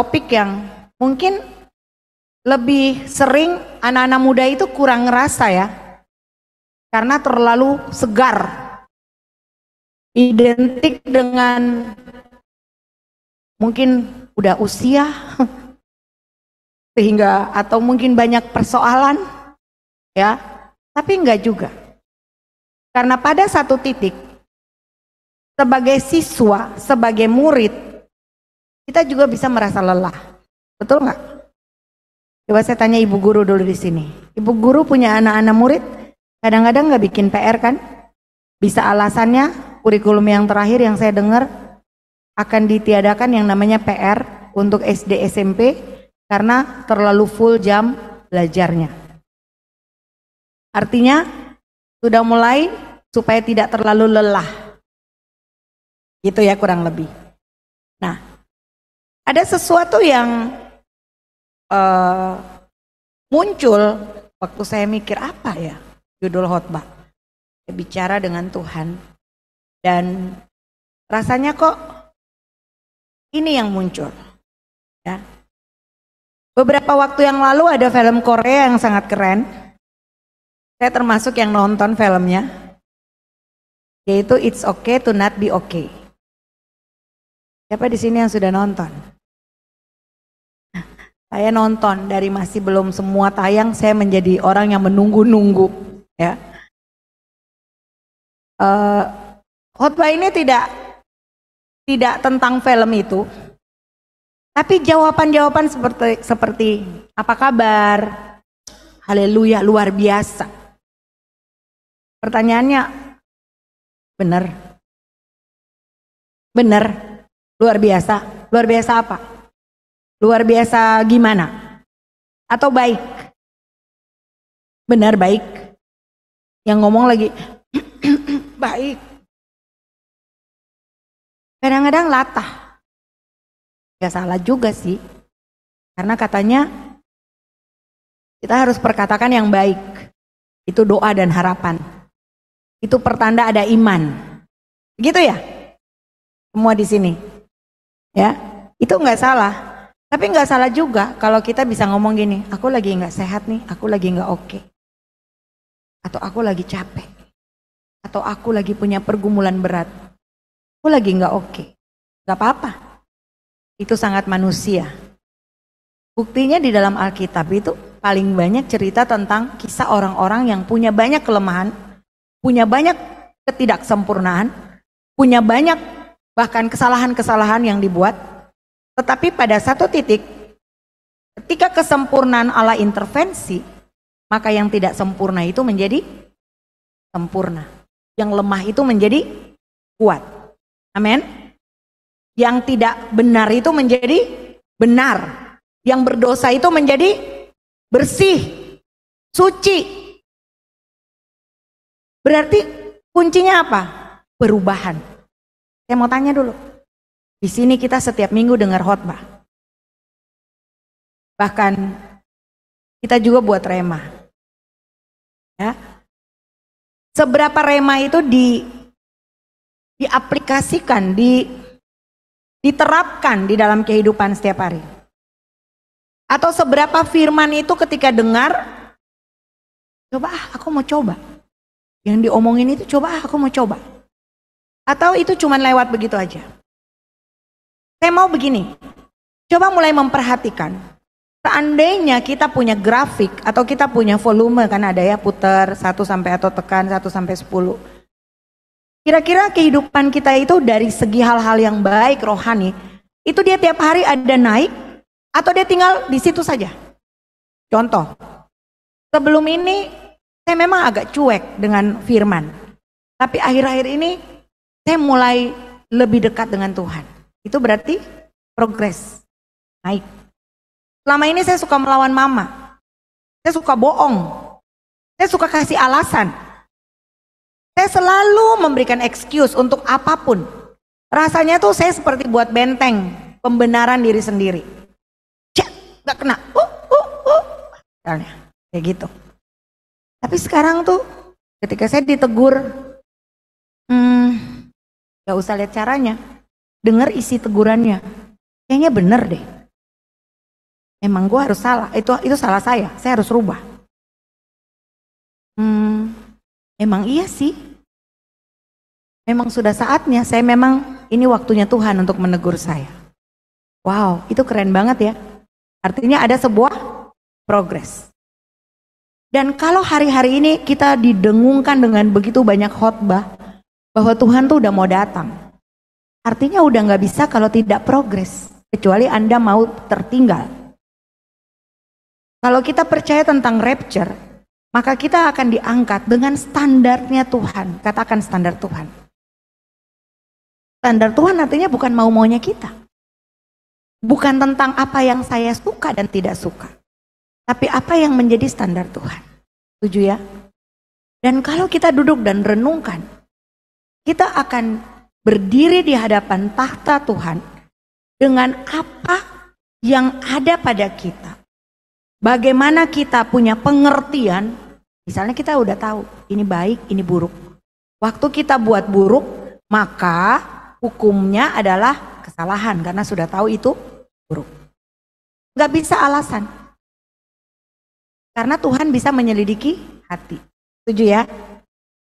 topik yang mungkin lebih sering anak-anak muda itu kurang ngerasa ya, karena terlalu segar, identik dengan mungkin udah usia sehingga atau mungkin banyak persoalan ya, tapi enggak juga. Karena pada satu titik sebagai siswa, sebagai murid, kita juga bisa merasa lelah. Betul nggak? Coba saya tanya ibu guru dulu di sini. Ibu guru punya anak-anak murid, kadang-kadang nggak bikin PR kan? Bisa alasannya kurikulum yang terakhir yang saya dengar akan ditiadakan yang namanya PR untuk SD SMP karena terlalu full jam belajarnya. Artinya sudah mulai supaya tidak terlalu lelah. Gitu ya kurang lebih. Nah, ada sesuatu yang muncul waktu saya mikir apa ya judul khotbah. Saya bicara dengan Tuhan dan rasanya kok ini yang muncul. Ya. Beberapa waktu yang lalu ada film Korea yang sangat keren. Saya termasuk yang nonton filmnya, yaitu It's Okay to Not Be Okay. Siapa di sini yang sudah nonton? Saya nonton dari masih belum semua tayang, saya menjadi orang yang menunggu-nunggu. Ya. Khotbah ini tidak tentang film itu, tapi jawaban-jawaban seperti apa kabar? Haleluya, luar biasa. Pertanyaannya, benar, luar biasa. Luar biasa apa? Luar biasa gimana? Atau baik? Benar baik. Yang ngomong lagi baik. Kadang-kadang latah. Gak salah juga sih. Karena katanya kita harus perkatakan yang baik. Itu doa dan harapan. Itu pertanda ada iman. Gitu ya? Semua di sini. Ya, itu nggak salah. Tapi nggak salah juga kalau kita bisa ngomong gini, aku lagi nggak sehat nih, aku lagi nggak oke. Atau aku lagi capek. Atau aku lagi punya pergumulan berat. Aku lagi nggak oke. Nggak apa-apa. Itu sangat manusia. Buktinya di dalam Alkitab itu paling banyak cerita tentang kisah orang-orang yang punya banyak kelemahan, punya banyak ketidaksempurnaan, punya banyak bahkan kesalahan-kesalahan yang dibuat. Tetapi pada satu titik, ketika kesempurnaan Allah intervensi, maka yang tidak sempurna itu menjadi sempurna. Yang lemah itu menjadi kuat. Amin. Yang tidak benar itu menjadi benar. Yang berdosa itu menjadi bersih, suci. Berarti kuncinya apa? Perubahan. Saya mau tanya dulu. Di sini kita setiap minggu dengar khotbah. Bahkan kita juga buat rema. Ya. Seberapa rema itu diaplikasikan, diterapkan di dalam kehidupan setiap hari? Atau seberapa firman itu ketika dengar, coba aku mau coba. Yang diomongin itu coba aku mau coba. Atau itu cuma lewat begitu aja. Saya mau begini, coba mulai memperhatikan. Seandainya kita punya grafik atau kita punya volume, kan ada ya putar 1 sampai atau tekan 1 sampai 10. Kira-kira kehidupan kita itu dari segi hal-hal yang baik rohani, itu dia tiap hari ada naik atau dia tinggal di situ saja. Contoh, sebelum ini saya memang agak cuek dengan firman. Tapi akhir-akhir ini saya mulai lebih dekat dengan Tuhan. Itu berarti progres, naik. Selama ini saya suka melawan mama. Saya suka bohong. Saya suka kasih alasan. Saya selalu memberikan excuse untuk apapun. Rasanya tuh saya seperti buat benteng pembenaran diri sendiri. Cek, gak kena. Misalnya, kayak gitu. Tapi sekarang tuh ketika saya ditegur, gak usah lihat caranya. Dengar isi tegurannya. Kayaknya bener deh. Emang gue harus salah, itu salah saya harus rubah. Emang iya sih. Memang sudah saatnya, ini waktunya Tuhan untuk menegur saya. Wow, itu keren banget ya. Artinya ada sebuah progres. Dan kalau hari-hari ini kita didengungkan dengan begitu banyak khotbah bahwa Tuhan tuh udah mau datang, artinya udah nggak bisa kalau tidak progres, kecuali Anda mau tertinggal. Kalau kita percaya tentang rapture, maka kita akan diangkat dengan standarnya Tuhan. Katakan standar Tuhan. Standar Tuhan artinya bukan mau-maunya kita. Bukan tentang apa yang saya suka dan tidak suka. Tapi apa yang menjadi standar Tuhan. Setuju ya? Dan kalau kita duduk dan renungkan, kita akan berdiri di hadapan tahta Tuhan dengan apa yang ada pada kita. Bagaimana kita punya pengertian, misalnya kita udah tahu ini baik, ini buruk. Waktu kita buat buruk, maka hukumnya adalah kesalahan karena sudah tahu itu buruk. Gak bisa alasan. Karena Tuhan bisa menyelidiki hati. Setuju ya?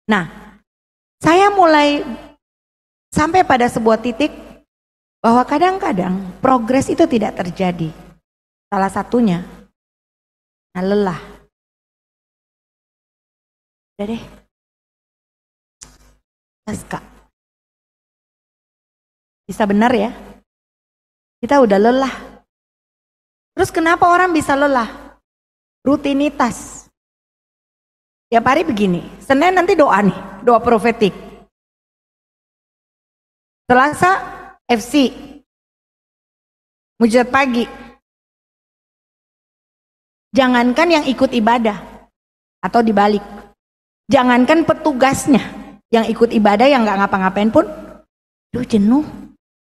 Nah, saya mulai sampai pada sebuah titik bahwa kadang-kadang progres itu tidak terjadi. Salah satunya lelah. Udah deh. Kak. Bisa benar ya? Kita udah lelah. Terus kenapa orang bisa lelah? Rutinitas. Tiap hari begini. Senin nanti doa nih, doa profetik. Selasa FC. Mujizat pagi. Jangankan yang ikut ibadah atau dibalik. Jangankan petugasnya yang ikut ibadah yang nggak ngapa-ngapain pun, duh jenuh.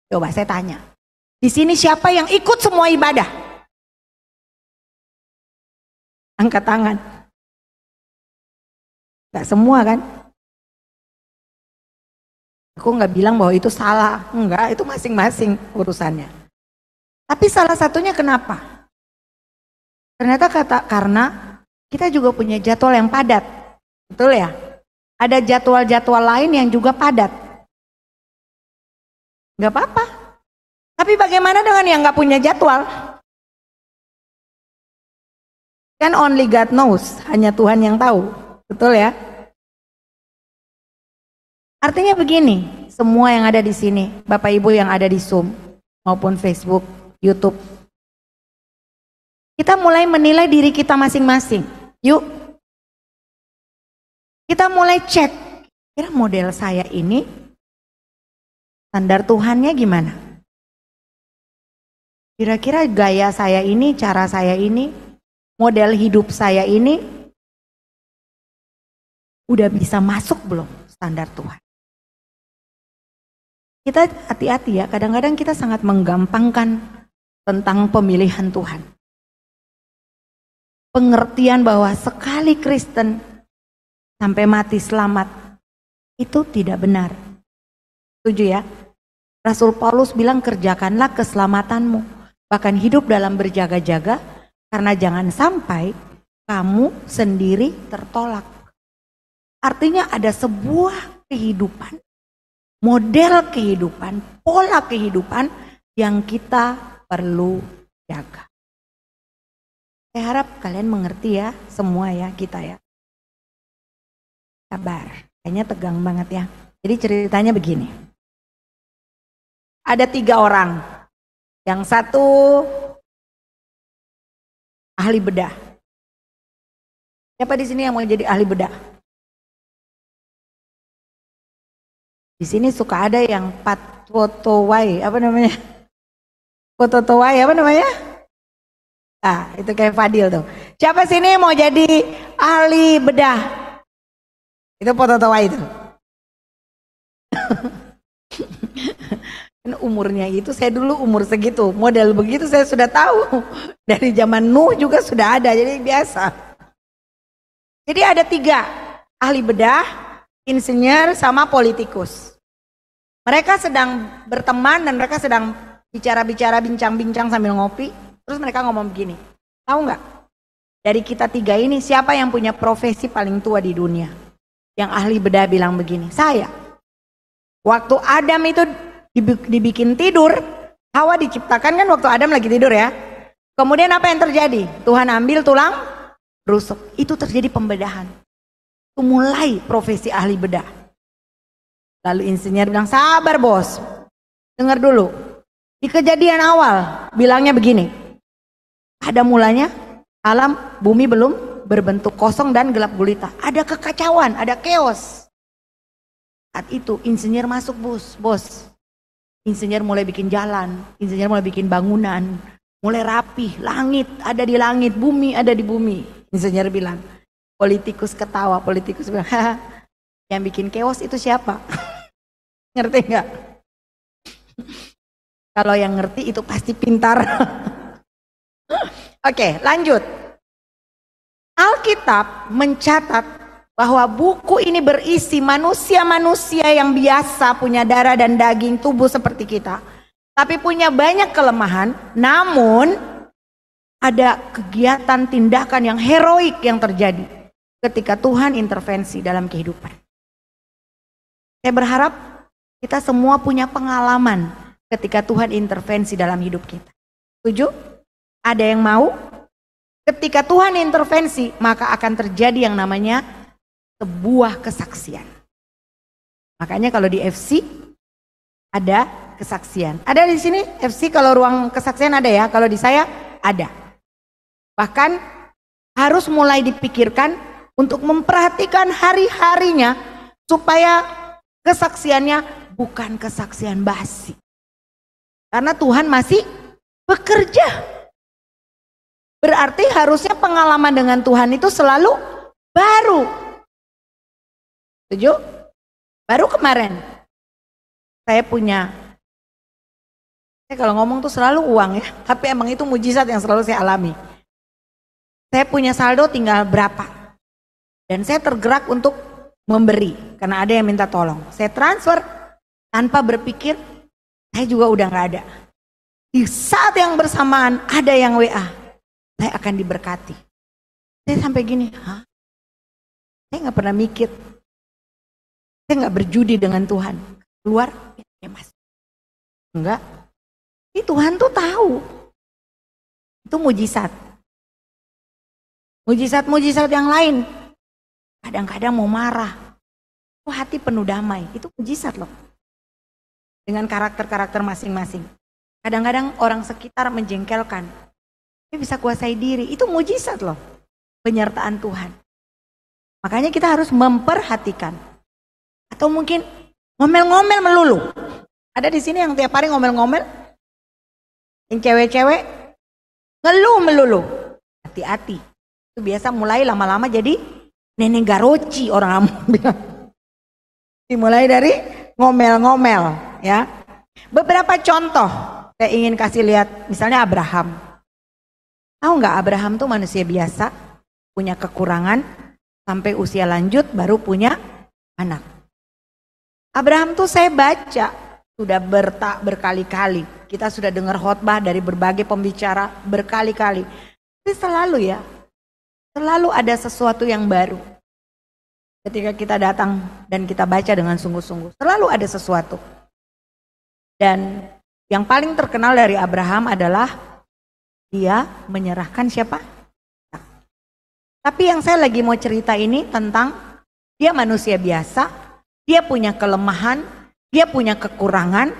Coba saya tanya, di sini siapa yang ikut semua ibadah? Angkat tangan. Gak semua kan? Aku nggak bilang bahwa itu salah, enggak, itu masing-masing urusannya. Tapi salah satunya kenapa? Ternyata karena kita juga punya jadwal yang padat, betul ya? Ada jadwal-jadwal lain yang juga padat. Gak apa-apa. Tapi bagaimana dengan yang gak punya jadwal? Kan only God knows, hanya Tuhan yang tahu. Betul ya? Artinya begini, semua yang ada di sini, Bapak Ibu yang ada di Zoom maupun Facebook, YouTube, kita mulai menilai diri kita masing-masing. Yuk, kita mulai cek, kira model saya ini, standar Tuhannya gimana? Kira-kira gaya saya ini, cara saya ini, model hidup saya ini, udah bisa masuk belum standar Tuhan? Kita hati-hati ya, kadang-kadang kita sangat menggampangkan tentang pemilihan Tuhan. Pengertian bahwa sekali Kristen sampai mati selamat, itu tidak benar. Setuju ya? Rasul Paulus bilang kerjakanlah keselamatanmu, bahkan hidup dalam berjaga-jaga, karena jangan sampai kamu sendiri tertolak. Artinya ada sebuah kehidupan, model kehidupan, pola kehidupan yang kita perlu jaga. Saya harap kalian mengerti ya, semua ya, kita ya. Sabar, kayaknya tegang banget ya. Jadi ceritanya begini. Ada 3 orang. Yang satu ahli bedah. Siapa di sini yang mau jadi ahli bedah? Di sini suka ada yang patwotowai, apa namanya? Pototowai, apa namanya? Ah, itu kayak Fadil tuh. Siapa sini mau jadi ahli bedah? Itu pototowai itu. Umurnya itu, saya dulu umur segitu, model begitu saya sudah tahu. Dari zaman Nuh juga sudah ada, jadi biasa. Jadi ada 3, ahli bedah, insinyur, sama politikus. Mereka sedang berteman dan mereka sedang bicara-bicara, bincang-bincang sambil ngopi. Terus mereka ngomong begini, tahu nggak? Dari kita 3 ini siapa yang punya profesi paling tua di dunia? Yang ahli bedah bilang begini, saya. Waktu Adam itu dibikin tidur, Hawa diciptakan kan waktu Adam lagi tidur ya. Kemudian apa yang terjadi? Tuhan ambil tulang rusuk. Itu terjadi pembedahan. Itu mulai profesi ahli bedah. Lalu insinyur bilang, sabar bos. Dengar dulu. Di kejadian awal bilangnya begini. Ada mulanya alam bumi belum berbentuk kosong dan gelap gulita. Ada kekacauan, ada chaos. Saat itu insinyur masuk bos. Insinyur mulai bikin jalan, insinyur mulai bikin bangunan, mulai rapih, langit ada di langit, bumi ada di bumi. Insinyur bilang, politikus ketawa, politikus bilang, haha, yang bikin chaos itu siapa? Ngerti nggak? Kalau yang ngerti itu pasti pintar. Oke, lanjut. Alkitab mencatat bahwa buku ini berisi manusia-manusia yang biasa punya darah dan daging tubuh seperti kita. Tapi punya banyak kelemahan, namun ada kegiatan tindakan yang heroik yang terjadi ketika Tuhan intervensi dalam kehidupan. Saya berharap kita semua punya pengalaman ketika Tuhan intervensi dalam hidup kita. Setuju? Ada yang mau? Ketika Tuhan intervensi, maka akan terjadi yang namanya sebuah kesaksian. Makanya kalau di FC ada kesaksian. Ada di sini FC kalau ruang kesaksian ada ya. Kalau di saya ada. Bahkan harus mulai dipikirkan untuk memperhatikan hari-harinya supaya kesaksiannya bukan kesaksian basi. Karena Tuhan masih bekerja. Berarti harusnya pengalaman dengan Tuhan itu selalu baru. Setuju? Baru kemarin saya kalau ngomong tuh selalu uang ya, tapi emang itu mujizat yang selalu saya alami. Saya punya saldo tinggal berapa, dan saya tergerak untuk memberi karena ada yang minta tolong. Saya transfer tanpa berpikir, saya juga udah nggak ada. Di saat yang bersamaan ada yang WA, saya akan diberkati. Saya sampai gini, saya nggak pernah mikir. Saya nggak berjudi dengan Tuhan. Keluar, ya mas. Enggak. Ini Tuhan tuh tahu. Itu mujizat. Mujizat-mujizat yang lain. Kadang-kadang mau marah. Oh, hati penuh damai. Itu mujizat loh. Dengan karakter-karakter masing-masing. Kadang-kadang orang sekitar menjengkelkan. Dia bisa kuasai diri. Itu mujizat loh. Penyertaan Tuhan. Makanya kita harus memperhatikan. Atau mungkin ngomel-ngomel melulu. Ada di sini yang tiap hari ngomel-ngomel. Yang cewek-cewek ngeluh melulu. Hati-hati. Itu biasa mulai lama-lama jadi nenek garoci orang bilang. Dimulai dari ngomel-ngomel ya. Beberapa contoh saya ingin kasih lihat. Misalnya Abraham. Tahu nggak Abraham tuh manusia biasa. Punya kekurangan. Sampai usia lanjut baru punya anak. Abraham tuh saya baca sudah berkali-kali. Kita sudah dengar khotbah dari berbagai pembicara berkali-kali. Tapi selalu ada sesuatu yang baru. Ketika kita datang dan kita baca dengan sungguh-sungguh, selalu ada sesuatu. Dan yang paling terkenal dari Abraham adalah dia menyerahkan siapa? Tapi yang saya lagi mau cerita ini tentang dia manusia biasa. Dia punya kelemahan, dia punya kekurangan,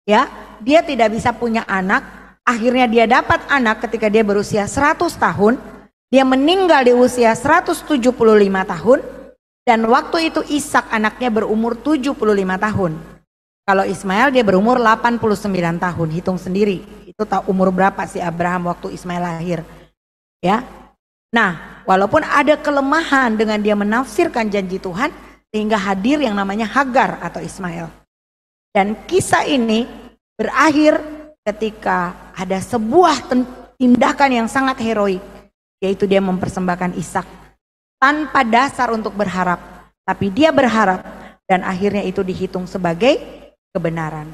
ya. Dia tidak bisa punya anak. Akhirnya dia dapat anak ketika dia berusia 100 tahun. Dia meninggal di usia 175 tahun. Dan waktu itu Ishak anaknya berumur 75 tahun. Kalau Ismail dia berumur 89 tahun. Hitung sendiri. Itu tahu umur berapa sih Abraham waktu Ismail lahir. Ya. Nah, walaupun ada kelemahan dengan dia menafsirkan janji Tuhan, sehingga hadir yang namanya Hagar atau Ismail. Dan kisah ini berakhir ketika ada sebuah tindakan yang sangat heroik, yaitu dia mempersembahkan Ishak tanpa dasar untuk berharap, tapi dia berharap dan akhirnya itu dihitung sebagai kebenaran.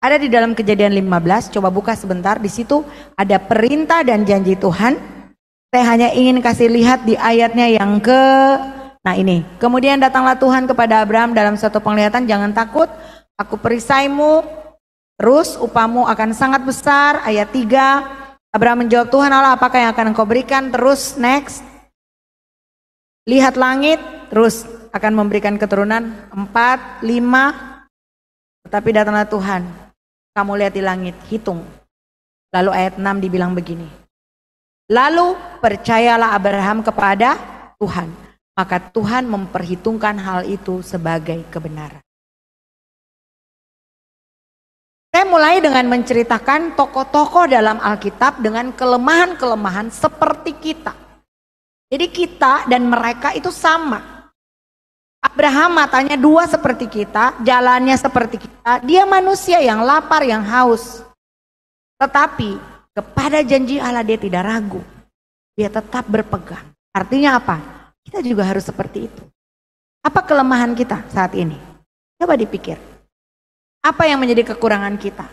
Ada di dalam Kejadian 15, coba buka sebentar. Di situ ada perintah dan janji Tuhan. Saya hanya ingin kasih lihat di ayatnya yang nah ini. Kemudian datanglah Tuhan kepada Abraham dalam suatu penglihatan, jangan takut, aku perisaimu, terus upamu akan sangat besar. Ayat 3, Abraham menjawab, Tuhan Allah, apakah yang akan engkau berikan? Terus next, lihat langit, terus akan memberikan keturunan. 4, 5, tetapi datanglah Tuhan, kamu lihat di langit, hitung. Lalu ayat 6 dibilang begini, lalu percayalah Abraham kepada Tuhan, maka Tuhan memperhitungkan hal itu sebagai kebenaran. Saya mulai dengan menceritakan tokoh-tokoh dalam Alkitab dengan kelemahan-kelemahan seperti kita. Jadi kita dan mereka itu sama. Abraham matanya dua seperti kita, jalannya seperti kita. Dia manusia yang lapar, yang haus. Tetapi kepada janji Allah dia tidak ragu. Dia tetap berpegang. Artinya apa? Kita juga harus seperti itu. Apa kelemahan kita saat ini? Coba dipikir. Apa yang menjadi kekurangan kita?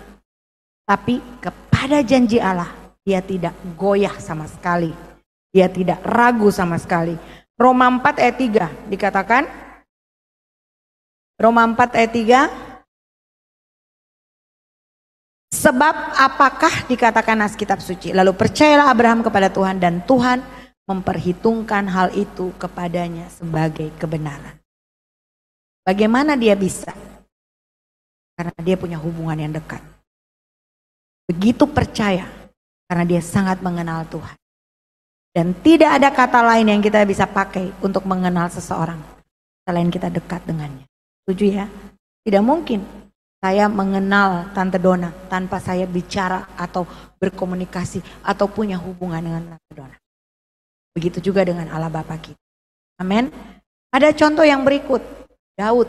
Tapi kepada janji Allah dia tidak goyah sama sekali. Dia tidak ragu sama sekali. Roma 4 ayat 3 dikatakan, Roma 4 ayat 3, sebab apakah dikatakan nas kitab suci, lalu percayalah Abraham kepada Tuhan dan Tuhan memperhitungkan hal itu kepadanya sebagai kebenaran. Bagaimana dia bisa? Karena dia punya hubungan yang dekat. Begitu percaya karena dia sangat mengenal Tuhan. Dan tidak ada kata lain yang kita bisa pakai untuk mengenal seseorang selain kita dekat dengannya. Setuju ya? Tidak mungkin saya mengenal Tante Dona tanpa saya bicara atau berkomunikasi atau punya hubungan dengan Tante Dona. Begitu juga dengan Allah Bapa kita. Amin. Ada contoh yang berikut, Daud.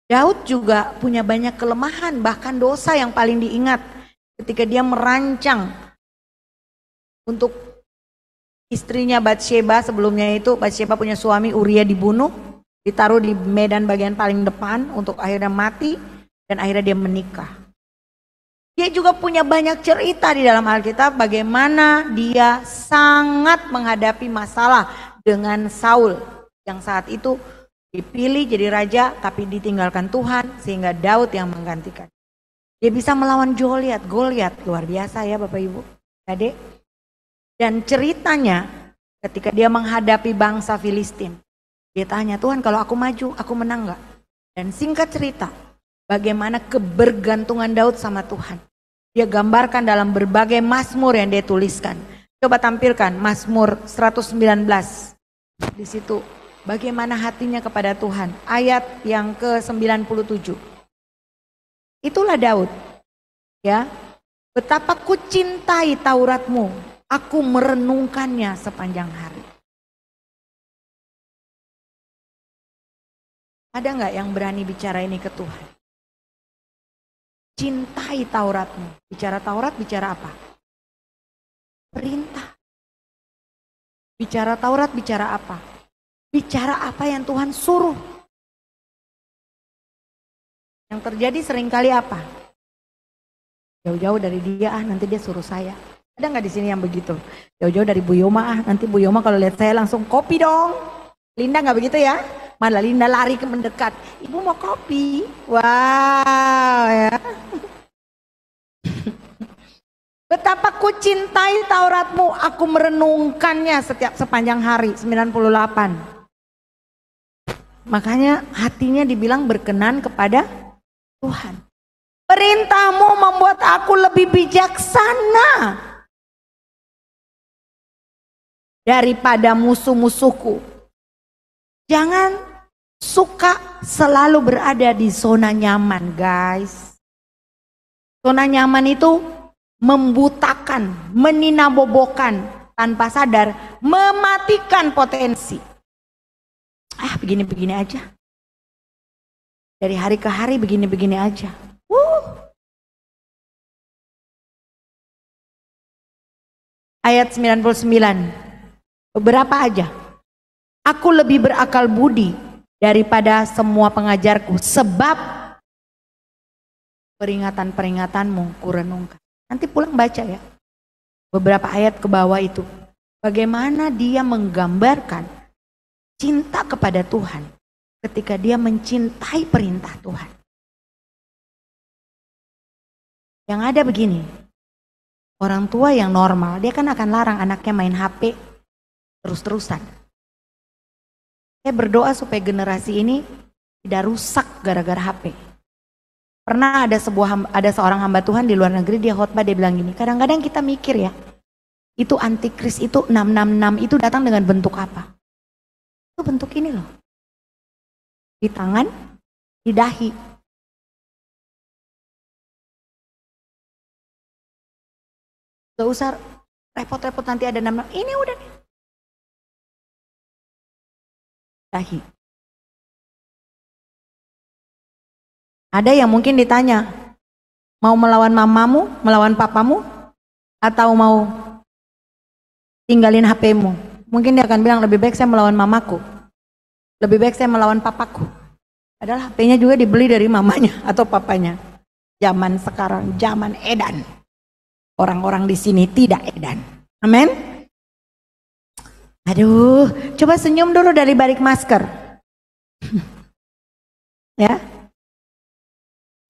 Daud juga punya banyak kelemahan, bahkan dosa yang paling diingat ketika dia merancang untuk istrinya Batsheba. Sebelumnya itu Batsheba punya suami Uria dibunuh, ditaruh di medan bagian paling depan untuk akhirnya mati dan akhirnya dia menikah. Dia juga punya banyak cerita di dalam Alkitab bagaimana dia sangat menghadapi masalah dengan Saul yang saat itu dipilih jadi raja tapi ditinggalkan Tuhan sehingga Daud yang menggantikan. Dia bisa melawan Goliat luar biasa ya Bapak Ibu, Adik. Dan ceritanya ketika dia menghadapi bangsa Filistin, dia tanya, Tuhan kalau aku maju, aku menang gak? Dan singkat cerita, bagaimana kebergantungan Daud sama Tuhan. Dia gambarkan dalam berbagai mazmur yang dia tuliskan. Coba tampilkan Mazmur 119. Di situ bagaimana hatinya kepada Tuhan. Ayat yang ke-97. Itulah Daud. Ya, betapa ku cintai Tauratmu, aku merenungkannya sepanjang hari. Ada nggak yang berani bicara ini ke Tuhan? Cintai Tauratmu. Bicara Taurat, bicara apa? Perintah. Bicara Taurat, bicara apa? Bicara apa yang Tuhan suruh. Yang terjadi seringkali apa? Jauh-jauh dari dia, nanti dia suruh saya. Ada nggak di sini yang begitu? Jauh-jauh dari Bu Yoma, nanti Bu Yoma kalau lihat saya langsung kopi dong. Linda nggak begitu ya? Malah Linda lari ke mendekat. Ibu mau kopi? Wow ya. Betapa ku cintai Tauratmu, aku merenungkannya setiap sepanjang hari. 98. Makanya hatinya dibilang berkenan kepada Tuhan. Perintahmu membuat aku lebih bijaksana daripada musuh-musuhku. Jangan suka selalu berada di zona nyaman, guys. Zona nyaman itu membutakan, meninabobokan, tanpa sadar, mematikan potensi. Begini-begini aja. Dari hari ke hari begini-begini aja. Ayat 99. Beberapa aja. Aku lebih berakal budi daripada semua pengajarku, sebab peringatan-peringatanmu kurenungkan. Nanti pulang baca ya. Beberapa ayat ke bawah itu. Bagaimana dia menggambarkan cinta kepada Tuhan ketika dia mencintai perintah Tuhan. Yang ada begini, orang tua yang normal, dia kan akan larang anaknya main HP terus-terusan. Saya berdoa supaya generasi ini tidak rusak gara-gara HP. Pernah ada seorang hamba Tuhan di luar negeri, dia khotbah, dia bilang gini, kadang-kadang kita mikir ya, itu antikris, itu 666, itu datang dengan bentuk apa? Itu bentuk ini loh. Di tangan, di dahi. Gak usah repot-repot nanti ada 66, ini udah nih. Dahi. Ada yang mungkin ditanya, mau melawan mamamu, melawan papamu, atau mau tinggalin HP-mu. Mungkin dia akan bilang lebih baik saya melawan mamaku. Lebih baik saya melawan papaku. Padahal HP-nya juga dibeli dari mamanya atau papanya. Zaman sekarang, zaman edan. Orang-orang di sini tidak edan. Amin. Aduh, coba senyum dulu dari balik masker. Ya.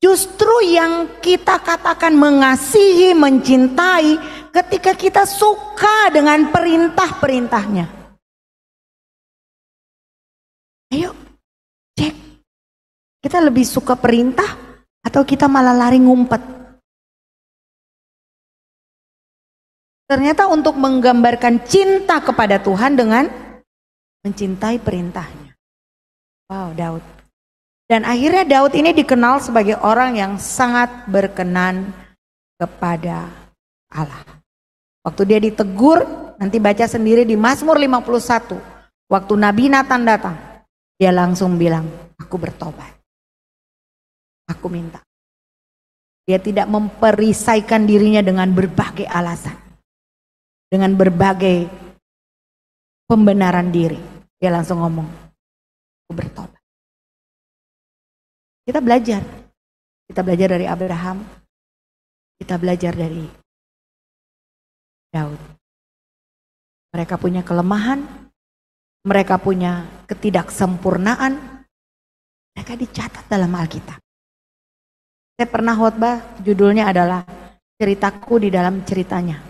Justru yang kita katakan mengasihi, mencintai, ketika kita suka dengan perintah-perintahnya. Ayo, cek. Kita lebih suka perintah atau kita malah lari ngumpet? Ternyata untuk menggambarkan cinta kepada Tuhan dengan mencintai perintahnya. Wow, Daud. Dan akhirnya Daud ini dikenal sebagai orang yang sangat berkenan kepada Allah. Waktu dia ditegur, nanti baca sendiri di Mazmur 51. Waktu Nabi Nathan datang, dia langsung bilang, aku bertobat. Aku minta. Dia tidak memperisaikan dirinya dengan berbagai alasan. Dengan berbagai pembenaran diri. Dia langsung ngomong, aku bertobat. Kita belajar dari Abraham, kita belajar dari Daud. Mereka punya kelemahan, mereka punya ketidaksempurnaan, mereka dicatat dalam Alkitab. Saya pernah khotbah, judulnya adalah ceritaku di dalam ceritanya.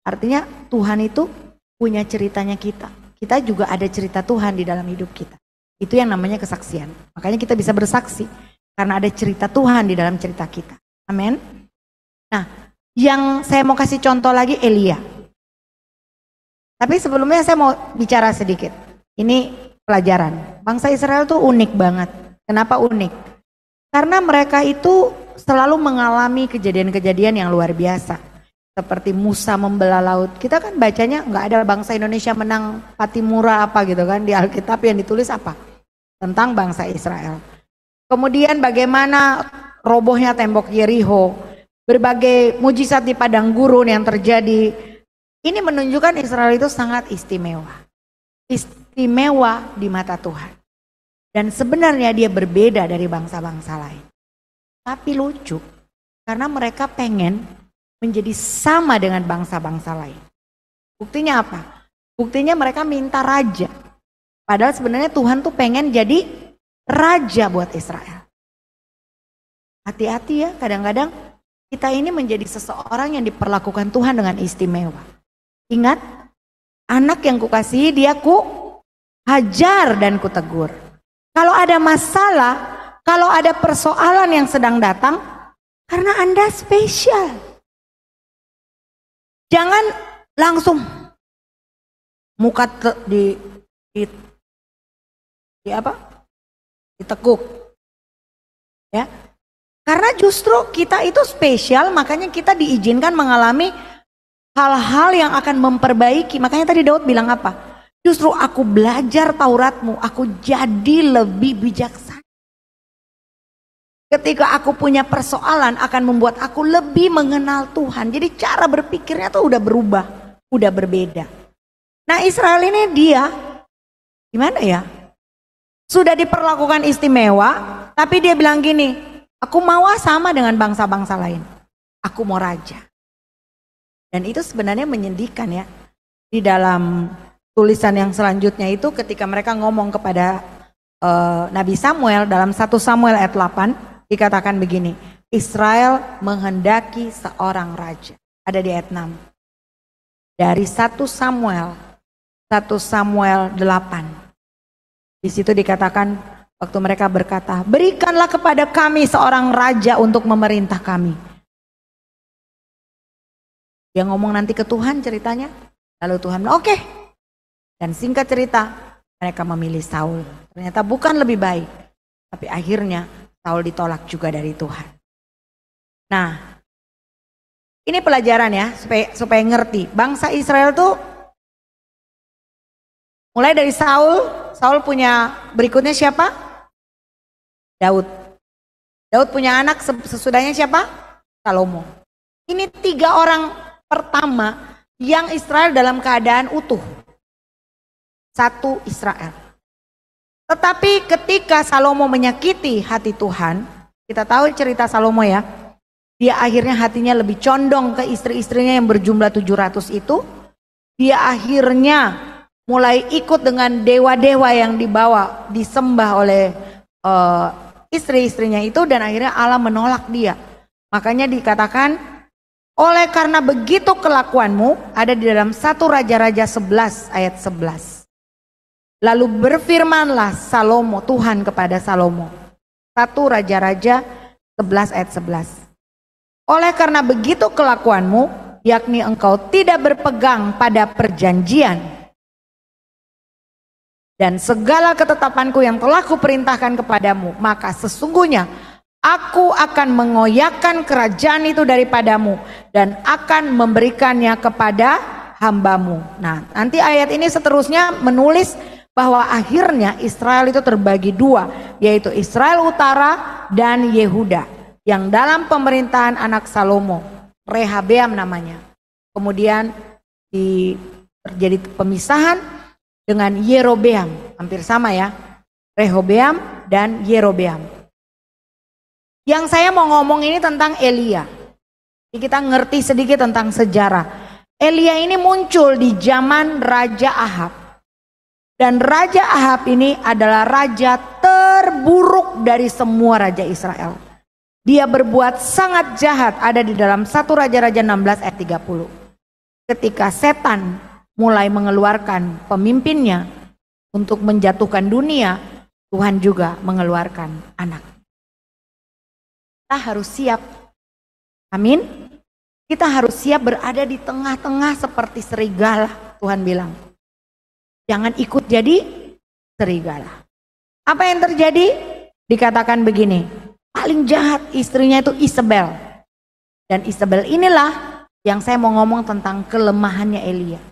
Artinya Tuhan itu punya ceritanya kita. Kita juga ada cerita Tuhan di dalam hidup kita. Itu yang namanya kesaksian. Makanya kita bisa bersaksi karena ada cerita Tuhan di dalam cerita kita. Amin. Nah, yang saya mau kasih contoh lagi Elia. Tapi sebelumnya saya mau bicara sedikit. Ini pelajaran. Bangsa Israel tuh unik banget. Kenapa unik? Karena mereka itu selalu mengalami kejadian-kejadian yang luar biasa. Seperti Musa membelah laut. Kita kan bacanya nggak ada bangsa Indonesia menang Patimura apa gitu kan. Di Alkitab yang ditulis apa? Tentang bangsa Israel. Kemudian bagaimana robohnya tembok Yeriko, berbagai mujizat di padang gurun yang terjadi. Ini menunjukkan Israel itu sangat istimewa. Istimewa di mata Tuhan. Dan sebenarnya dia berbeda dari bangsa-bangsa lain. Tapi lucu, karena mereka pengen menjadi sama dengan bangsa-bangsa lain. Buktinya apa? Buktinya mereka minta raja. Padahal sebenarnya Tuhan tuh pengen jadi raja buat Israel. Hati-hati ya, kadang-kadang kita ini menjadi seseorang yang diperlakukan Tuhan dengan istimewa. Ingat, anak yang kukasihi dia ku hajar dan kutegur. Kalau ada masalah, kalau ada persoalan yang sedang datang, karena Anda spesial. Jangan langsung muka ditekuk, ya. Karena justru kita itu spesial, makanya kita diizinkan mengalami hal-hal yang akan memperbaiki. Makanya tadi Daud bilang apa? Justru aku belajar Tauratmu, aku jadi lebih bijaksana. Ketika aku punya persoalan akan membuat aku lebih mengenal Tuhan. Jadi cara berpikirnya tuh udah berubah, udah berbeda. Nah Israel ini dia, gimana ya? Sudah diperlakukan istimewa, tapi dia bilang gini, Aku mau sama dengan bangsa-bangsa lain. Aku mau raja. Dan itu sebenarnya menyedihkan ya. Di dalam tulisan yang selanjutnya itu ketika mereka ngomong kepada Nabi Samuel dalam 1 Samuel ayat 8 dikatakan begini, Israel menghendaki seorang raja. Ada di ayat 6. Dari 1 Samuel 8. Di situ dikatakan waktu mereka berkata, berikanlah kepada kami seorang raja untuk memerintah kami. Dia ngomong nanti ke Tuhan ceritanya. Lalu Tuhan bilang, oke. Dan singkat cerita, mereka memilih Saul. Ternyata bukan lebih baik. Tapi akhirnya Saul ditolak juga dari Tuhan. Nah, ini pelajaran ya, supaya ngerti. Bangsa Israel tuh, mulai dari Saul punya berikutnya siapa? Daud. Daud punya anak sesudahnya siapa? Salomo. Ini 3 orang pertama yang Israel dalam keadaan utuh. Satu Israel. Tetapi ketika Salomo menyakiti hati Tuhan, kita tahu cerita Salomo ya, dia akhirnya hatinya lebih condong ke istri-istrinya yang berjumlah 700 itu. Dia akhirnya mulai ikut dengan dewa-dewa yang disembah oleh istri-istrinya itu, dan akhirnya Allah menolak dia. Makanya dikatakan, oleh karena begitu kelakuanmu, ada di dalam 1 Raja-Raja 11 ayat 11. Lalu berfirmanlah Salomo, Tuhan kepada Salomo. 1 Raja-Raja 11 ayat 11. Oleh karena begitu kelakuanmu, yakni engkau tidak berpegang pada perjanjian dan segala ketetapanku yang telah kuperintahkan kepadamu, maka sesungguhnya aku akan mengoyakkan kerajaan itu daripadamu dan akan memberikannya kepada hambamu. Nah, nanti ayat ini seterusnya menulis bahwa akhirnya Israel itu terbagi 2, yaitu Israel Utara dan Yehuda, yang dalam pemerintahan anak Salomo, Rehabeam namanya. Kemudian terjadi pemisahan dengan Yerobeam, hampir sama ya, Rehobeam dan Yerobeam. Yang saya mau ngomong ini tentang Elia. Jadi kita ngerti sedikit tentang sejarah. Elia ini muncul di zaman Raja Ahab. Dan Raja Ahab ini adalah raja terburuk dari semua raja Israel. Dia berbuat sangat jahat, ada di dalam 1 Raja-Raja 16 ayat 30. Ketika setan mulai mengeluarkan pemimpinnya untuk menjatuhkan dunia, Tuhan juga mengeluarkan anak. Kita harus siap. Amin. Kita harus siap berada di tengah-tengah seperti serigala, Tuhan bilang. Jangan ikut jadi serigala. Apa yang terjadi? Dikatakan begini, paling jahat istrinya itu Isabel. Dan Isabel inilah yang saya mau ngomong tentang kelemahannya Elia.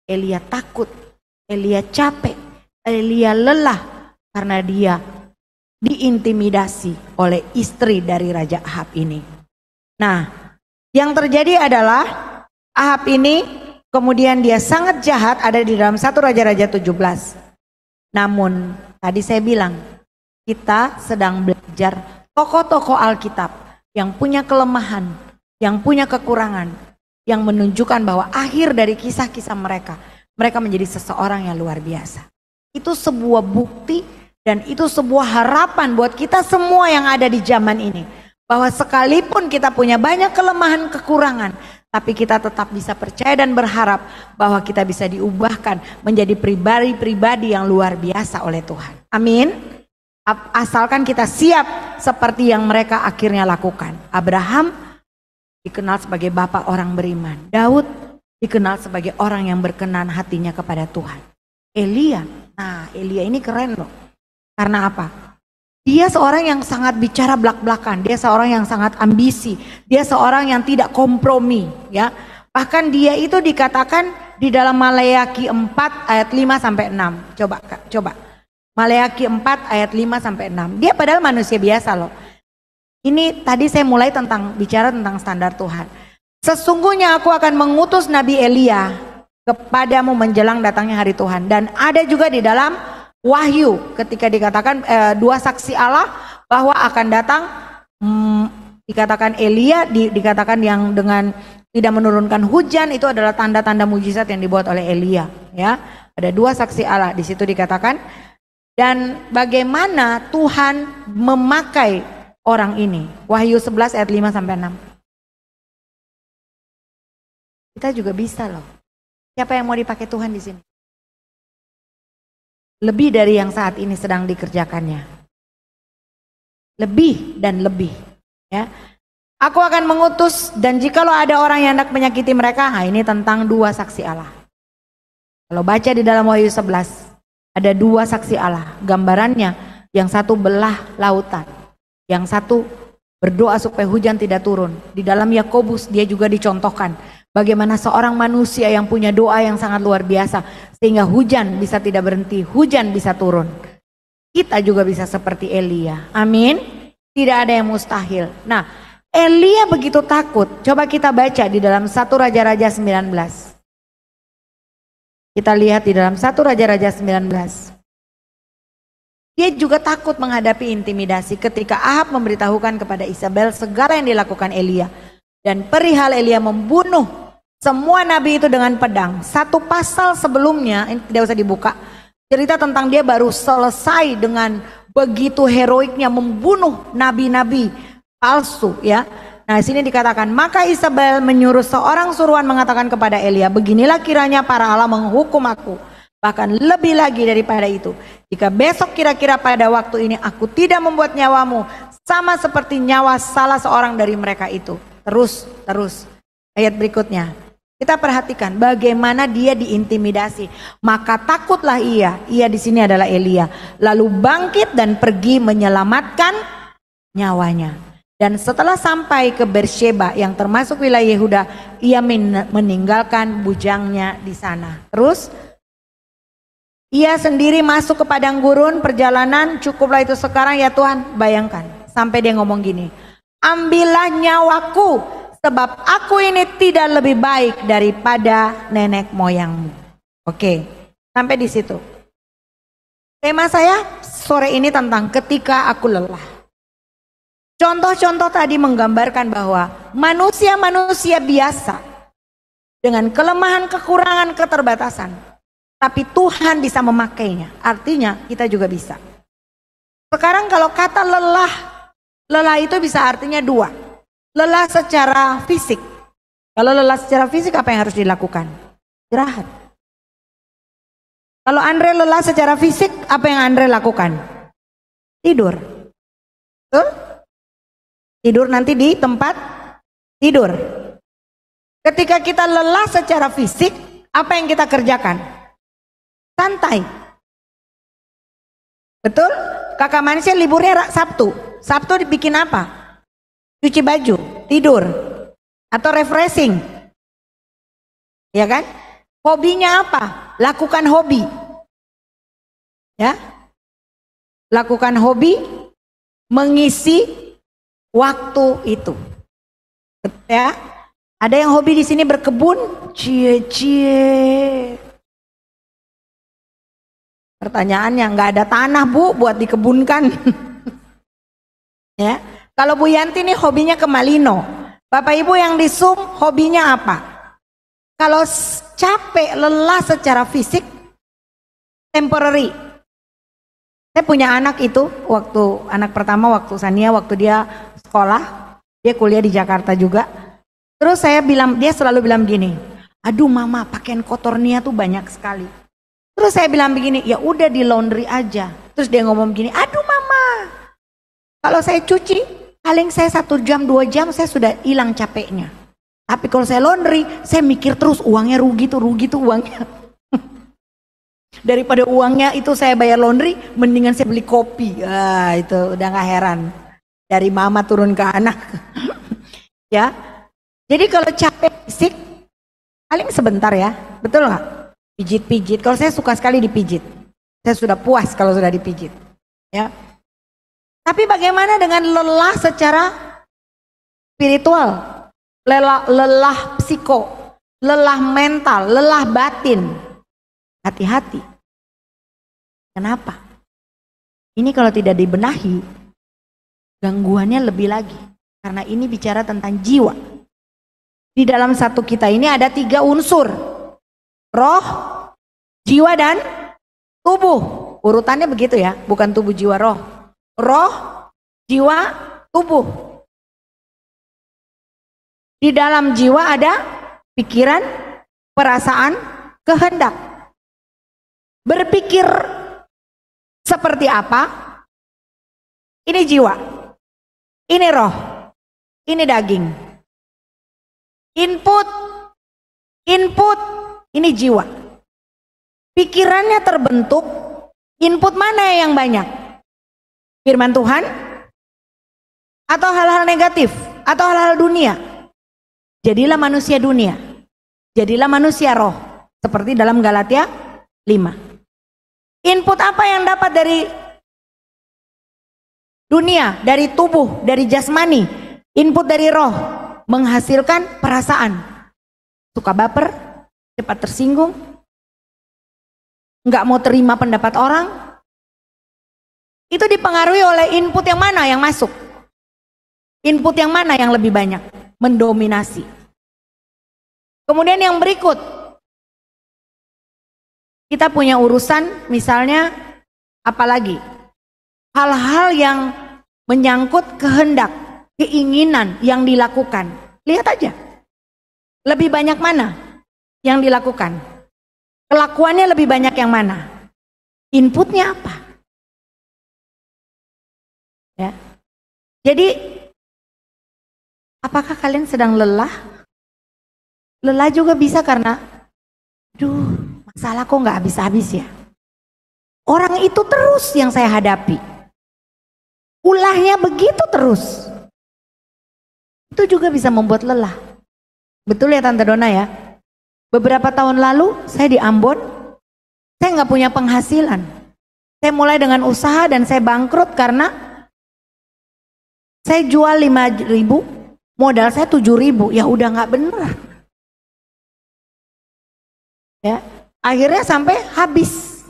Elia takut, Elia capek, Elia lelah karena dia diintimidasi oleh istri dari Raja Ahab ini. Nah, yang terjadi adalah Ahab ini kemudian dia sangat jahat, ada di dalam 1 Raja-Raja 17. Namun tadi saya bilang, kita sedang belajar tokoh-tokoh Alkitab yang punya kelemahan, yang punya kekurangan, yang menunjukkan bahwa akhir dari kisah-kisah mereka menjadi seseorang yang luar biasa. Itu sebuah bukti dan itu sebuah harapan buat kita semua yang ada di zaman ini. Bahwa sekalipun kita punya banyak kelemahan, kekurangan, tapi kita tetap bisa percaya dan berharap bahwa kita bisa diubahkan menjadi pribadi-pribadi yang luar biasa oleh Tuhan. Amin. Asalkan kita siap seperti yang mereka akhirnya lakukan. Abraham dikenal sebagai bapak orang beriman. Daud dikenal sebagai orang yang berkenan hatinya kepada Tuhan. Elia, nah Elia ini keren loh. Karena apa? Dia seorang yang sangat bicara belak-belakan, dia seorang yang sangat ambisi, dia seorang yang tidak kompromi, ya. Bahkan dia itu dikatakan di dalam Maleakhi 4 ayat 5 sampai 6. Coba. Maleakhi 4 ayat 5 sampai 6. Dia padahal manusia biasa loh. Ini tadi saya mulai bicara tentang standar Tuhan. Sesungguhnya aku akan mengutus Nabi Elia kepadamu menjelang datangnya hari Tuhan. Dan ada juga di dalam Wahyu ketika dikatakan 2 saksi Allah bahwa akan datang dikatakan Elia, dikatakan yang dengan tidak menurunkan hujan itu adalah tanda-tanda mujizat yang dibuat oleh Elia, ya. Ada 2 saksi Allah di situ dikatakan. Dan bagaimana Tuhan memakai orang ini. Wahyu 11 ayat 5 sampai 6. Kita juga bisa loh. Siapa yang mau dipakai Tuhan di sini? Lebih dari yang saat ini sedang dikerjakannya. Lebih dan lebih, ya. Aku akan mengutus, dan jikalau ada orang yang hendak menyakiti mereka, nah ini tentang 2 saksi Allah. Kalau baca di dalam Wahyu 11, ada 2 saksi Allah. Gambarannya, yang satu belah lautan, yang satu berdoa supaya hujan tidak turun. Di dalam Yakobus dia juga dicontohkan bagaimana seorang manusia yang punya doa yang sangat luar biasa, sehingga hujan bisa tidak berhenti, hujan bisa turun. Kita juga bisa seperti Elia. Amin. Tidak ada yang mustahil. Nah, Elia begitu takut. Coba kita baca di dalam 1 Raja-Raja 19. Kita lihat di dalam 1 Raja-Raja 19. Dia juga takut menghadapi intimidasi ketika Ahab memberitahukan kepada Isabel segala yang dilakukan Elia. Dan perihal Elia membunuh semua nabi itu dengan pedang. 1 pasal sebelumnya, ini tidak usah dibuka, cerita tentang dia baru selesai dengan begitu heroiknya membunuh nabi-nabi palsu, ya. Nah, sini dikatakan, maka Isabel menyuruh seorang suruhan mengatakan kepada Elia, beginilah kiranya para Allah menghukum aku, bahkan lebih lagi daripada itu, jika besok kira-kira pada waktu ini aku tidak membuat nyawamu sama seperti nyawa salah seorang dari mereka itu. Terus ayat berikutnya kita perhatikan bagaimana dia diintimidasi. Maka takutlah ia di sini adalah Elia, lalu bangkit dan pergi menyelamatkan nyawanya. Dan setelah sampai ke Bersheba yang termasuk wilayah Yehuda, ia meninggalkan bujangnya di sana. Terus ia sendiri masuk ke padang gurun perjalanan. Cukuplah itu sekarang ya Tuhan. Bayangkan sampai dia ngomong gini, ambillah nyawaku, sebab aku ini tidak lebih baik daripada nenek moyangmu. Oke, sampai di situ. Tema saya sore ini tentang ketika aku lelah. Contoh-contoh tadi menggambarkan bahwa manusia-manusia biasa dengan kelemahan, kekurangan, keterbatasan, tapi Tuhan bisa memakainya. Artinya kita juga bisa. Sekarang kalau kata lelah itu bisa artinya 2. Lelah secara fisik. Kalau lelah secara fisik apa yang harus dilakukan? Istirahat. Kalau Andre lelah secara fisik, apa yang Andre lakukan? Tidur. Betul? Tidur nanti di tempat tidur. Ketika kita lelah secara fisik, apa yang kita kerjakan? Santai. Betul? Kakak manusia liburnya Sabtu. Sabtu dibikin apa? Cuci baju, tidur, atau refreshing. Ya kan? Hobinya apa? Lakukan hobi. Ya. Lakukan hobi, mengisi waktu itu, ya. Ada yang hobi di sini berkebun, cie. Pertanyaannya, nggak ada tanah Bu buat dikebunkan. Ya, kalau Bu Yanti nih hobinya ke Malino. Bapak Ibu yang di Zoom hobinya apa? Kalau capek, lelah secara fisik, temporary. Saya punya anak itu, anak pertama waktu Sania, waktu dia sekolah, dia kuliah di Jakarta juga. Terus dia selalu bilang gini, aduh mama pakaian kotornya tuh banyak sekali. Terus saya bilang begini, ya udah di laundry aja. Terus dia ngomong begini, aduh mama, kalau saya cuci, paling saya 1 jam 2 jam saya sudah hilang capeknya. Tapi kalau saya laundry, saya mikir terus uangnya rugi tuh uangnya. Daripada uangnya itu saya bayar laundry, mendingan saya beli kopi. Itu udah gak heran. Dari mama turun ke anak. Ya. Jadi kalau capek fisik, paling sebentar ya. Betul gak? Pijit-pijit. Kalau saya suka sekali dipijit. Saya sudah puas kalau sudah dipijit. Ya. Tapi bagaimana dengan lelah secara spiritual? Lelah psiko, lelah mental, lelah batin. Hati-hati. Kenapa? Ini kalau tidak dibenahi, gangguannya lebih lagi. Karena ini bicara tentang jiwa. Di dalam satu kita ini ada 3 unsur. Roh, jiwa, dan tubuh. Urutannya begitu ya, bukan tubuh, jiwa, roh. Roh, jiwa, tubuh. Di dalam jiwa ada pikiran, perasaan, kehendak. Berpikir seperti apa? Ini jiwa. Ini roh. Ini daging. Input, ini jiwa. Pikirannya terbentuk, input mana yang banyak? Firman Tuhan? Atau hal-hal negatif? Atau hal-hal dunia? Jadilah manusia dunia. Jadilah manusia roh. Seperti dalam Galatia 5. Input apa yang dapat dari dunia, dari tubuh, dari jasmani? Input dari roh menghasilkan perasaan. Suka baper, cepat tersinggung, nggak mau terima pendapat orang. Itu dipengaruhi oleh input yang mana yang masuk. Input yang mana yang lebih banyak mendominasi. Kemudian yang berikut, kita punya urusan misalnya apalagi hal-hal yang menyangkut kehendak, keinginan yang dilakukan. Lihat aja, lebih banyak mana yang dilakukan? Kelakuannya lebih banyak yang mana? Inputnya apa? Ya. Jadi, apakah kalian sedang lelah? Lelah juga bisa karena, masalah kok nggak habis-habis ya. Orang itu terus yang saya hadapi. Ulahnya begitu terus. Itu juga bisa membuat lelah. Betul ya Tante Dona ya? Beberapa tahun lalu saya di Ambon, saya nggak punya penghasilan. Saya mulai dengan usaha dan saya bangkrut karena saya jual 5.000, modal saya 7.000. Ya udah nggak bener. Ya, akhirnya sampai habis.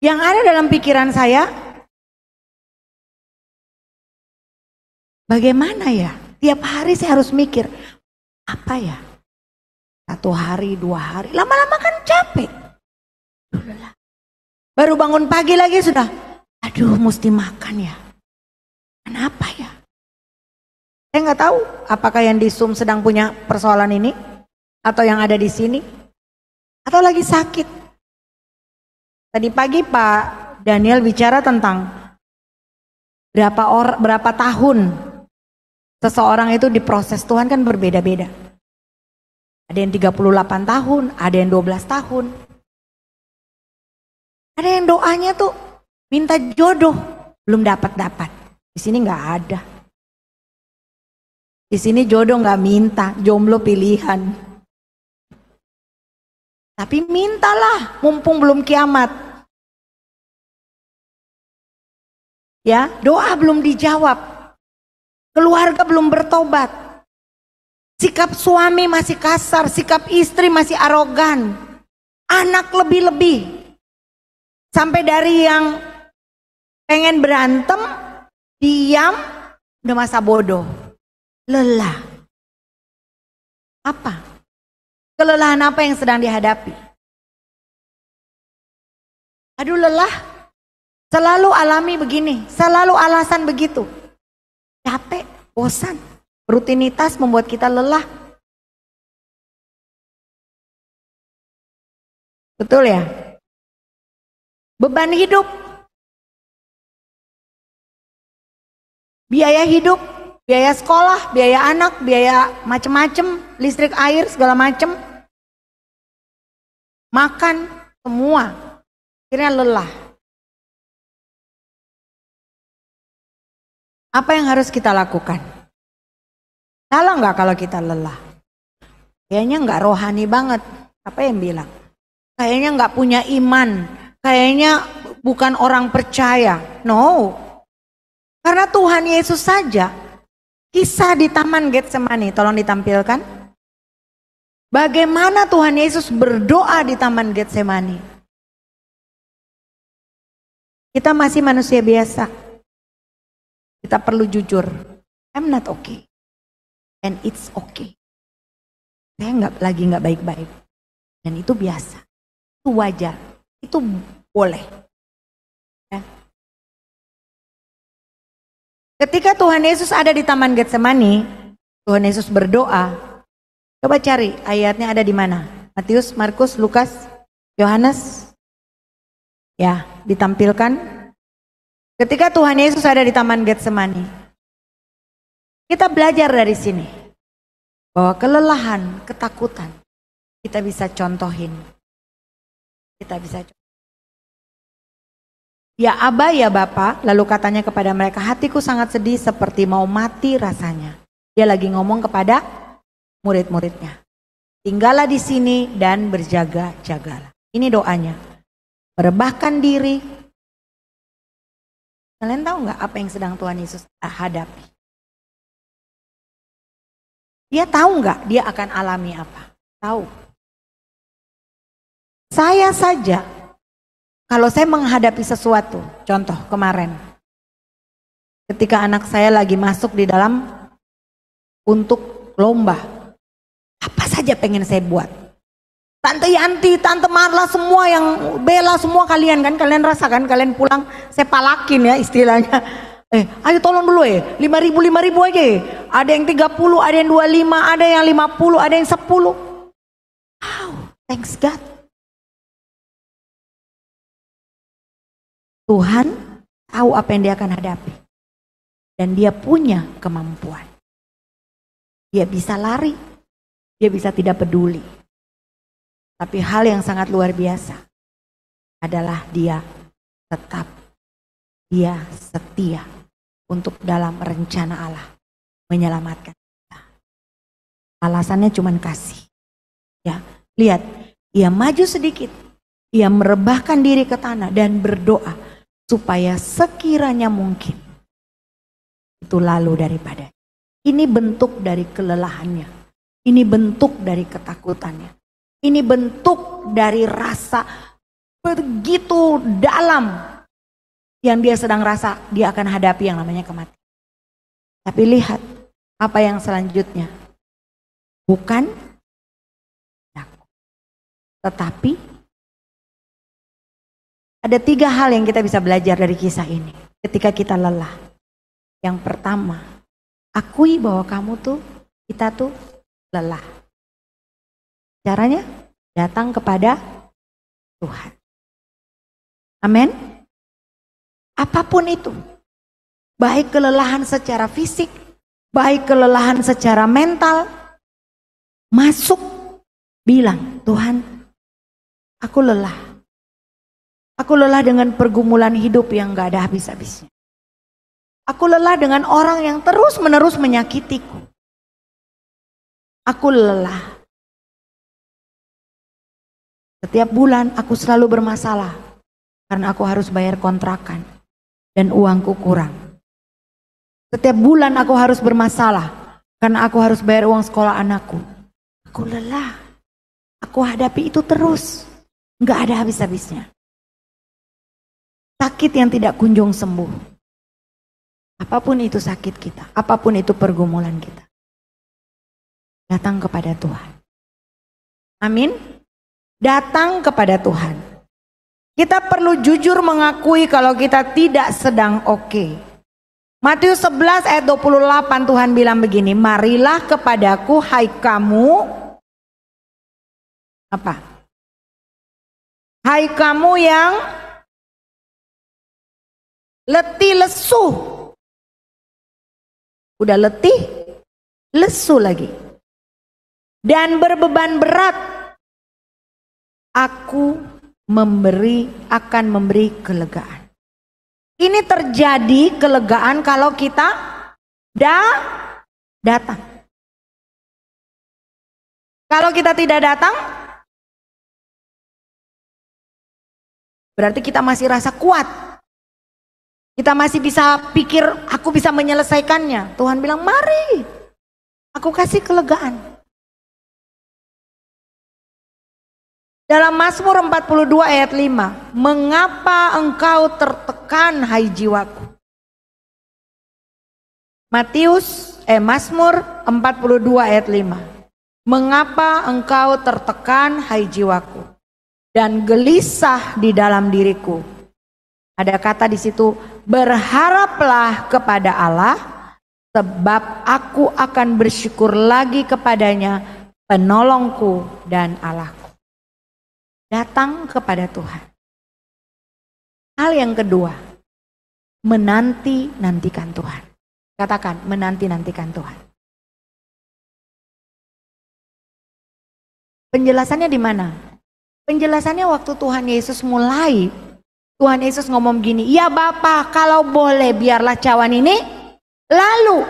Yang ada dalam pikiran saya, bagaimana ya? Tiap hari saya harus mikir, apa ya? 1 hari, 2 hari, lama-lama kan capek. Baru bangun pagi lagi sudah, aduh mesti makan ya. Kenapa ya? Saya nggak tahu apakah yang di Zoom sedang punya persoalan ini, atau yang ada di sini, atau lagi sakit. Tadi pagi Pak Daniel bicara tentang berapa tahun seseorang itu diproses Tuhan kan berbeda-beda. Ada yang 38 tahun, ada yang 12 tahun. Ada yang doanya tuh minta jodoh, belum dapat. Di sini nggak ada. Di sini jodoh nggak minta, jomblo pilihan. Tapi mintalah, mumpung belum kiamat. Ya, doa belum dijawab. Keluarga belum bertobat. Sikap suami masih kasar, sikap istri masih arogan. Anak lebih-lebih. Sampai dari yang pengen berantem, diam, udah masa bodoh. Lelah. Apa? Kelelahan apa yang sedang dihadapi? Aduh lelah, selalu alami begini, selalu alasan begitu. Capek, bosan, rutinitas membuat kita lelah. Betul ya? Beban hidup, biaya hidup, biaya sekolah, biaya anak, biaya macem-macem, listrik, air, segala macem. Makan, semua. Akhirnya lelah. Apa yang harus kita lakukan? Salah nggak kalau kita lelah? Kayaknya nggak rohani banget. Apa yang bilang? Kayaknya nggak punya iman. Kayaknya bukan orang percaya. No. Karena Tuhan Yesus saja. Kisah di Taman Getsemani, tolong ditampilkan. Bagaimana Tuhan Yesus berdoa di Taman Getsemani? Kita masih manusia biasa. Kita perlu jujur. I'm not okay. And it's okay. Saya lagi nggak baik-baik. Dan itu biasa. Itu wajar. Itu boleh. Ya. Ketika Tuhan Yesus ada di Taman Getsemani, Tuhan Yesus berdoa. Coba cari ayatnya ada di mana? Matius, Markus, Lukas, Yohanes. Ya, ditampilkan. Ketika Tuhan Yesus ada di Taman Getsemani, kita belajar dari sini bahwa kelelahan, ketakutan kita bisa contohin. Kita bisa contohin. Ya Aba, ya Bapa, lalu katanya kepada mereka, hatiku sangat sedih seperti mau mati rasanya. Dia lagi ngomong kepada murid-muridnya. Tinggallah di sini dan berjaga-jagalah. Ini doanya. Merebahkan diri. Kalian tahu nggak apa yang sedang Tuhan Yesus hadapi? Dia tahu nggak dia akan alami apa? Tahu. Saya saja, kalau saya menghadapi sesuatu, contoh kemarin, ketika anak saya lagi masuk di dalam untuk lomba, apa saja pengen saya buat. Tante Yanti, Tante Marla, semua yang bela, semua kalian kan, kalian rasakan, kalian pulang, saya palakin ya istilahnya. Ayo tolong dulu 5.000 aja Ada yang 30, ada yang 25, ada yang 50, ada yang 10. Wow, thanks God. Tuhan tahu apa yang dia akan hadapi. Dan dia punya kemampuan. Dia bisa lari, dia bisa tidak peduli. Tapi hal yang sangat luar biasa adalah dia tetap, dia setia untuk dalam rencana Allah menyelamatkan kita. Alasannya cuma kasih. Ya, lihat, ia maju sedikit, ia merebahkan diri ke tanah dan berdoa supaya sekiranya mungkin itu lalu daripada. Ini bentuk dari kelelahannya. Ini bentuk dari ketakutannya. Ini bentuk dari rasa begitu dalam yang dia sedang rasa dia akan hadapi yang namanya kematian. Tapi lihat apa yang selanjutnya. Bukan takut. Tetapi ada 3 hal yang kita bisa belajar dari kisah ini. Ketika kita lelah. Yang pertama, akui bahwa kita tuh lelah. Caranya datang kepada Tuhan. Amin. Apapun itu. Baik kelelahan secara fisik, baik kelelahan secara mental. Masuk, bilang, Tuhan, aku lelah. Aku lelah dengan pergumulan hidup yang gak ada habis-habisnya. Aku lelah dengan orang yang terus-menerus menyakitiku. Aku lelah. Setiap bulan aku selalu bermasalah karena aku harus bayar kontrakan dan uangku kurang. Setiap bulan aku harus bermasalah karena aku harus bayar uang sekolah anakku. Aku lelah. Aku hadapi itu terus. Nggak ada habis-habisnya. Sakit yang tidak kunjung sembuh. Apapun itu sakit kita, apapun itu pergumulan kita. Datang kepada Tuhan. Amin. Datang kepada Tuhan. Kita perlu jujur mengakui kalau kita tidak sedang oke. Matius 11 ayat 28 Tuhan bilang begini, marilah kepadaku hai kamu. Apa? Hai kamu yang letih lesu. Udah letih, lesu lagi. Dan berbeban berat. Aku akan memberi kelegaan. Ini terjadi kelegaan kalau kita datang. Kalau kita tidak datang, berarti kita masih rasa kuat. Kita masih bisa pikir, aku bisa menyelesaikannya. Tuhan bilang, mari, aku kasih kelegaan. Dalam Mazmur 42 ayat 5, mengapa engkau tertekan tertekan hai jiwaku. Mazmur 42 ayat 5. Mengapa engkau tertekan hai jiwaku dan gelisah di dalam diriku? Ada kata di situ, berharaplah kepada Allah, sebab aku akan bersyukur lagi kepadanya, penolongku dan Allahku. Datang kepada Tuhan. Hal yang kedua, menanti-nantikan Tuhan. Katakan, menanti-nantikan Tuhan. Penjelasannya di mana? Penjelasannya waktu Tuhan Yesus mulai. Tuhan Yesus ngomong gini, ya Bapa, kalau boleh biarlah cawan ini lalu.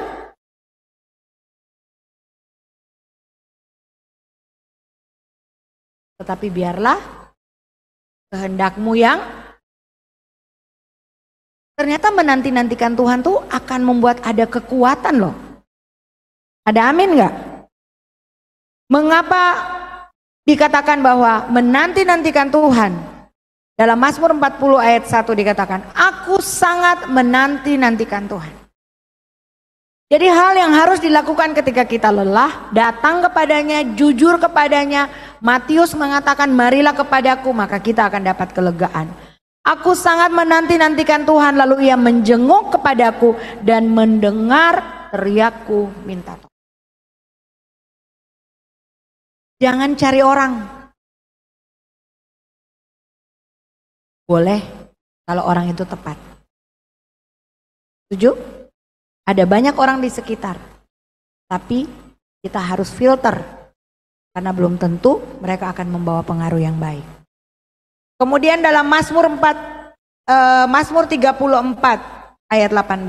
Tetapi biarlah kehendakmu yang. Ternyata menanti-nantikan Tuhan tuh akan membuat ada kekuatan loh. Ada amin gak? Mengapa dikatakan bahwa menanti-nantikan Tuhan? Dalam Mazmur 40 ayat 1 dikatakan, aku sangat menanti-nantikan Tuhan. Jadi hal yang harus dilakukan ketika kita lelah, datang kepadanya, jujur kepadanya. Matius mengatakan, marilah kepadaku, maka kita akan dapat kelegaan. Aku sangat menanti-nantikan Tuhan, lalu ia menjenguk kepadaku dan mendengar teriakku minta tolong. Jangan cari orang. Boleh kalau orang itu tepat. Setuju? Ada banyak orang di sekitar. Tapi kita harus filter. Karena belum tentu mereka akan membawa pengaruh yang baik. Kemudian dalam Mazmur 34 ayat 18.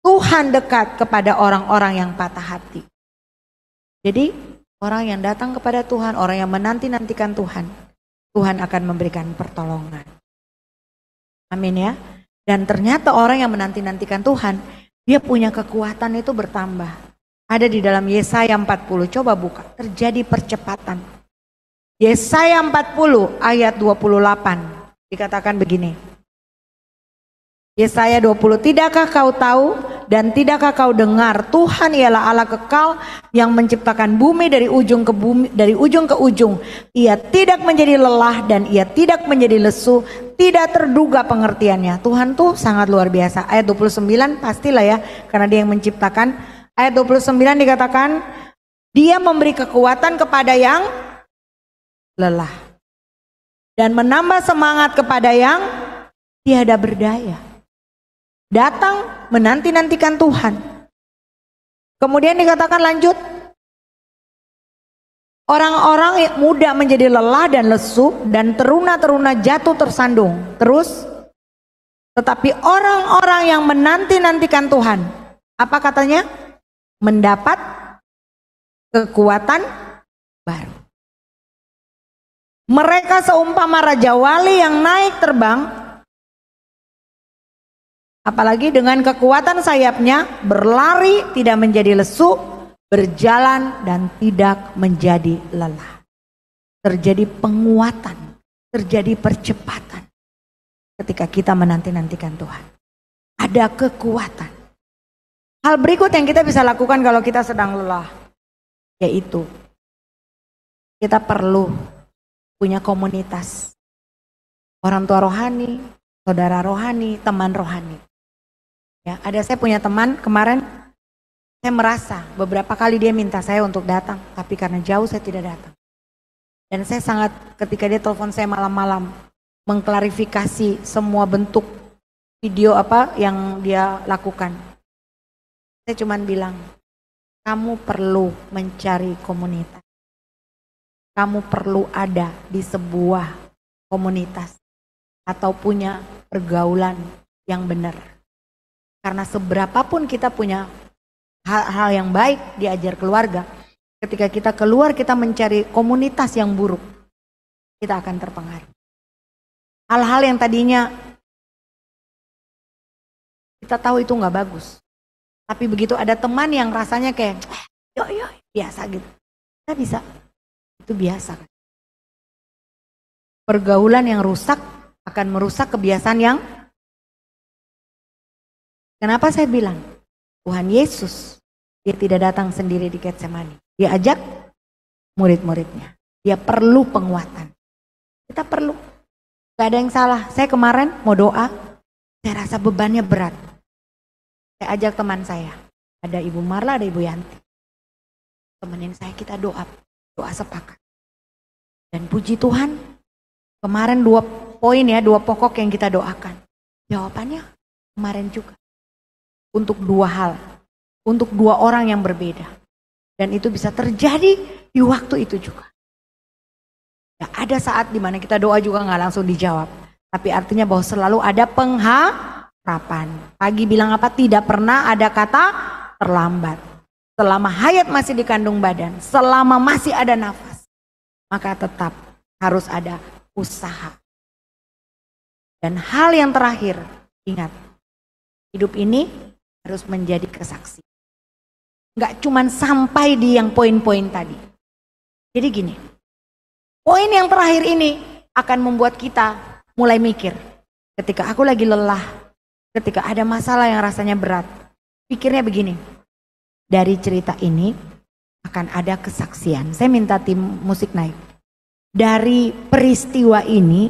Tuhan dekat kepada orang-orang yang patah hati. Jadi orang yang datang kepada Tuhan, orang yang menanti-nantikan Tuhan, Tuhan akan memberikan pertolongan. Amin ya. Dan ternyata orang yang menanti-nantikan Tuhan, dia punya kekuatan itu bertambah. Ada di dalam Yesaya 40, coba buka. Terjadi percepatan. Yesaya 40 ayat 28 dikatakan begini. Yesaya 20, tidakkah kau tahu dan tidakkah kau dengar, Tuhan ialah Allah kekal yang menciptakan bumi dari ujung ke ujung. Ia tidak menjadi lelah dan ia tidak menjadi lesu, tidak terduga pengertiannya. Tuhan tuh sangat luar biasa. Ayat 29 pastilah ya, karena dia yang menciptakan. Ayat 29 dikatakan, dia memberi kekuatan kepada yang lelah dan menambah semangat kepada yang tiada berdaya. Datang menanti-nantikan Tuhan. Kemudian dikatakan lanjut, orang-orang muda menjadi lelah dan lesu dan teruna-teruna jatuh tersandung. Terus, tetapi orang-orang yang menanti-nantikan Tuhan, apa katanya? Mendapat kekuatan baru. Mereka seumpama raja wali yang naik terbang, apalagi dengan kekuatan sayapnya, berlari tidak menjadi lesu, berjalan dan tidak menjadi lelah. Terjadi penguatan, terjadi percepatan ketika kita menanti-nantikan Tuhan. Ada kekuatan. Hal berikut yang kita bisa lakukan kalau kita sedang lelah, yaitu kita perlu punya komunitas. Orang tua rohani, saudara rohani, teman rohani. Ya, ada saya punya teman kemarin, saya merasa beberapa kali dia minta saya untuk datang, tapi karena jauh saya tidak datang. Dan saya sangat, ketika dia telepon saya malam-malam, mengklarifikasi semua bentuk video apa yang dia lakukan. Saya cuma bilang, kamu perlu mencari komunitas. Kamu perlu ada di sebuah komunitas atau punya pergaulan yang benar. Karena seberapapun kita punya hal yang baik diajar keluarga, ketika kita keluar kita mencari komunitas yang buruk, kita akan terpengaruh. Hal-hal yang tadinya kita tahu itu nggak bagus, tapi begitu ada teman yang rasanya kayak yuk biasa gitu, kita bisa, itu biasa kan. Pergaulan yang rusak akan merusak kebiasaan yang Kenapa saya bilang Tuhan Yesus, dia tidak datang sendiri di Getsemani. Dia ajak murid-muridnya. Dia perlu penguatan. Kita perlu. Gak ada yang salah. Saya kemarin mau doa, saya rasa bebannya berat. Saya ajak teman saya. Ada Ibu Marla, ada Ibu Yanti. Temenin saya, kita doa sepakat. Dan puji Tuhan, kemarin 2 poin ya, 2 pokok yang kita doakan. Jawabannya kemarin juga. Untuk 2 hal. Untuk 2 orang yang berbeda. Dan itu bisa terjadi di waktu itu juga. Ya, ada saat dimana kita doa juga gak langsung dijawab. Tapi artinya bahwa selalu ada pengharapan. Pagi bilang apa? Tidak pernah ada kata terlambat. Selama hayat masih dikandung badan, selama masih ada nafas, maka tetap harus ada usaha. Dan hal yang terakhir, ingat, hidup ini harus menjadi kesaksian. Nggak cuman sampai di yang poin-poin tadi. Jadi gini, poin yang terakhir ini akan membuat kita mulai mikir. Ketika aku lagi lelah, ketika ada masalah yang rasanya berat, pikirnya begini. Dari cerita ini akan ada kesaksian. Saya minta tim musik naik. Dari peristiwa ini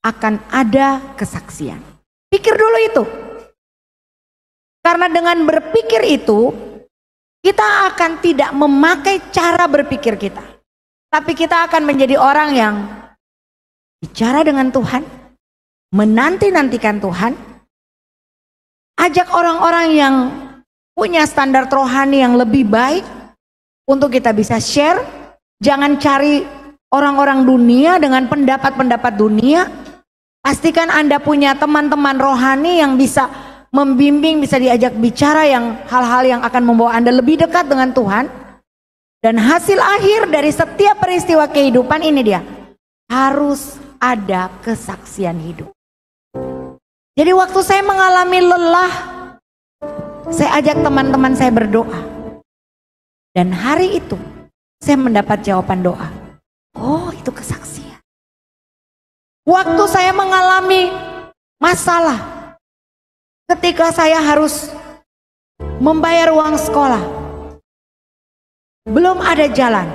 akan ada kesaksian. Pikir dulu itu. Karena dengan berpikir itu, kita akan tidak memakai cara berpikir kita. Tapi kita akan menjadi orang yang bicara dengan Tuhan, menanti-nantikan Tuhan, ajak orang-orang yang punya standar rohani yang lebih baik untuk kita bisa share. Jangan cari orang-orang dunia dengan pendapat-pendapat dunia. Pastikan Anda punya teman-teman rohani yang bisa membimbing, bisa diajak bicara yang hal-hal yang akan membawa Anda lebih dekat dengan Tuhan. Dan hasil akhir dari setiap peristiwa kehidupan ini dia harus ada kesaksian hidup. Jadi waktu saya mengalami lelah, saya ajak teman-teman saya berdoa. Dan hari itu saya mendapat jawaban doa. Oh, itu kesaksian. Waktu saya mengalami masalah, ketika saya harus membayar uang sekolah, belum ada jalan.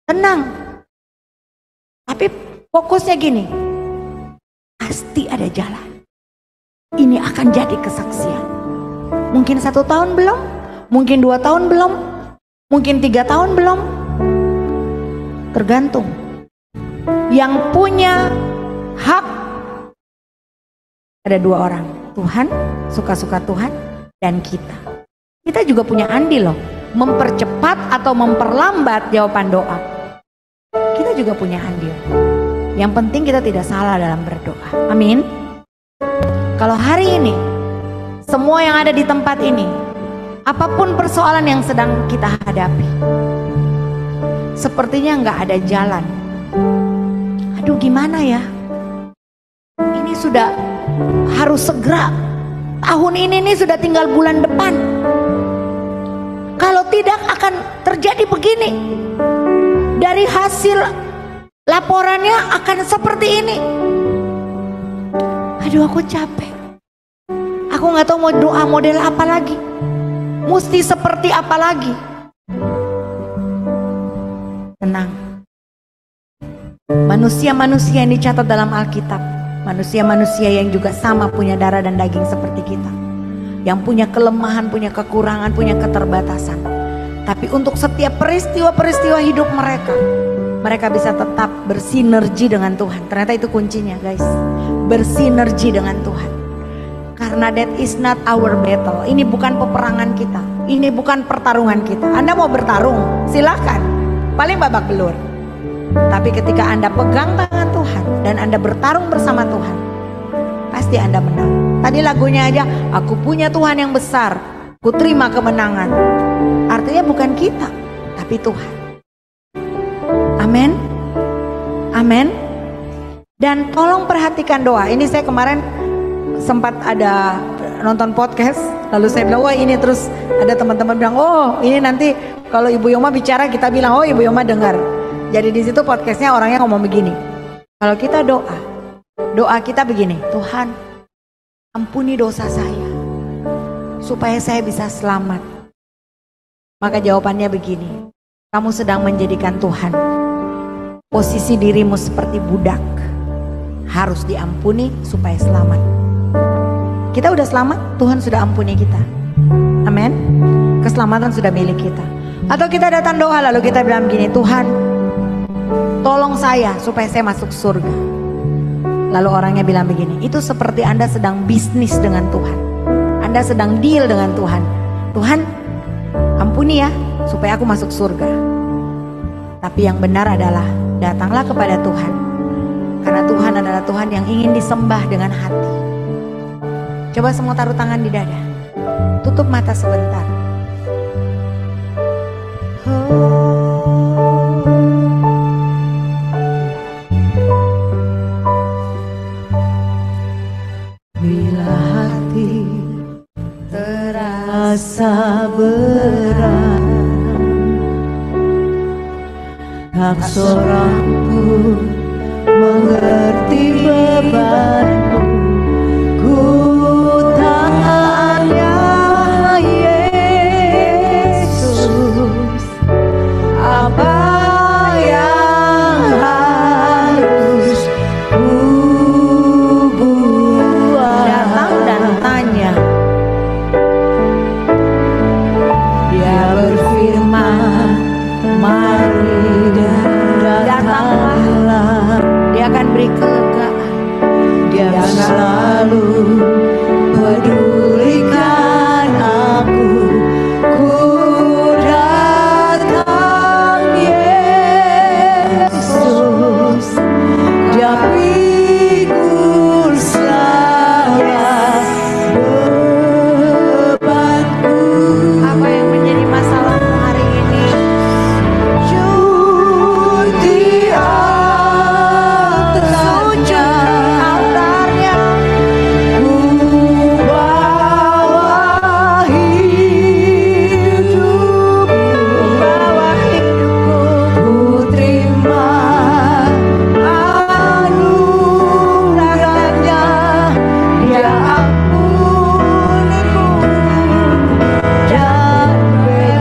Tenang. Tapi fokusnya gini, pasti ada jalan. Ini akan jadi kesaksian. Mungkin 1 tahun belum, mungkin 2 tahun belum, mungkin 3 tahun belum. Tergantung. Yang punya hak ada 2 orang. Tuhan, suka-suka Tuhan, dan kita. Kita juga punya andil loh. Mempercepat atau memperlambat jawaban doa. Kita juga punya andil. Yang penting kita tidak salah dalam berdoa. Amin. Kalau hari ini semua yang ada di tempat ini, apapun persoalan yang sedang kita hadapi, sepertinya nggak ada jalan. Aduh, gimana ya? Ini sudah harus segera. Tahun ini nih sudah tinggal bulan depan. Kalau tidak akan terjadi begini. Dari hasil laporannya akan seperti ini. Aduh, aku capek. Aku gak tahu mau doa model apa lagi. Mesti seperti apa lagi. Tenang. Manusia-manusia yang dicatat dalam Alkitab, manusia-manusia yang juga sama punya darah dan daging seperti kita, yang punya kelemahan, punya kekurangan, punya keterbatasan. Tapi untuk setiap peristiwa-peristiwa hidup mereka, mereka bisa tetap bersinergi dengan Tuhan. Ternyata itu kuncinya, guys. Bersinergi dengan Tuhan. Karena that is not our battle. Ini bukan peperangan kita. Ini bukan pertarungan kita. Anda mau bertarung, silakan. Paling babak belur. Tapi ketika Anda pegang tangan Tuhan dan Anda bertarung bersama Tuhan, pasti Anda menang. Tadi lagunya aja, aku punya Tuhan yang besar, ku terima kemenangan. Artinya bukan kita, tapi Tuhan. Amin. Amin. Dan tolong perhatikan doa. Ini saya kemarin sempat ada nonton podcast, lalu saya bilang, wah ini, terus ada teman-teman bilang, oh ini nanti kalau Ibu Yoma bicara kita bilang, oh Ibu Yoma dengar. Jadi di situ podcastnya orangnya ngomong begini, kalau kita doa kita begini, Tuhan ampuni dosa saya, supaya saya bisa selamat? Maka jawabannya begini, kamu sedang menjadikan Tuhan posisi dirimu seperti budak, harus diampuni supaya selamat. Kita udah selamat, Tuhan sudah ampuni kita. Amin. Keselamatan sudah milik kita. Atau kita datang doa lalu kita bilang gini, Tuhan tolong saya supaya saya masuk surga. Lalu orangnya bilang begini, itu seperti Anda sedang bisnis dengan Tuhan. Anda sedang deal dengan Tuhan. Tuhan ampuni ya supaya aku masuk surga. Tapi yang benar adalah datanglah kepada Tuhan, karena Tuhan adalah Tuhan yang ingin disembah dengan hati. Coba semua taruh tangan di dada, tutup mata sebentar. Bila hati terasa berat, tak seorang pun mengerti bebanmu. Ku tanya Yesus, apa yang harus ku buat? Datang dan tanya. Dia berfirman, mari datanglah. Dia akan beri kelegaan. Dia selalu pedulikan aku. Ku datang Yesus, Dia pikul segala bebanku. Apa yang menjadi masalahmu hari ini? Sujud di altarnya, ku bawa hidupku, ku terima anugerahnya. Dia ampuniku dan bebaskanku.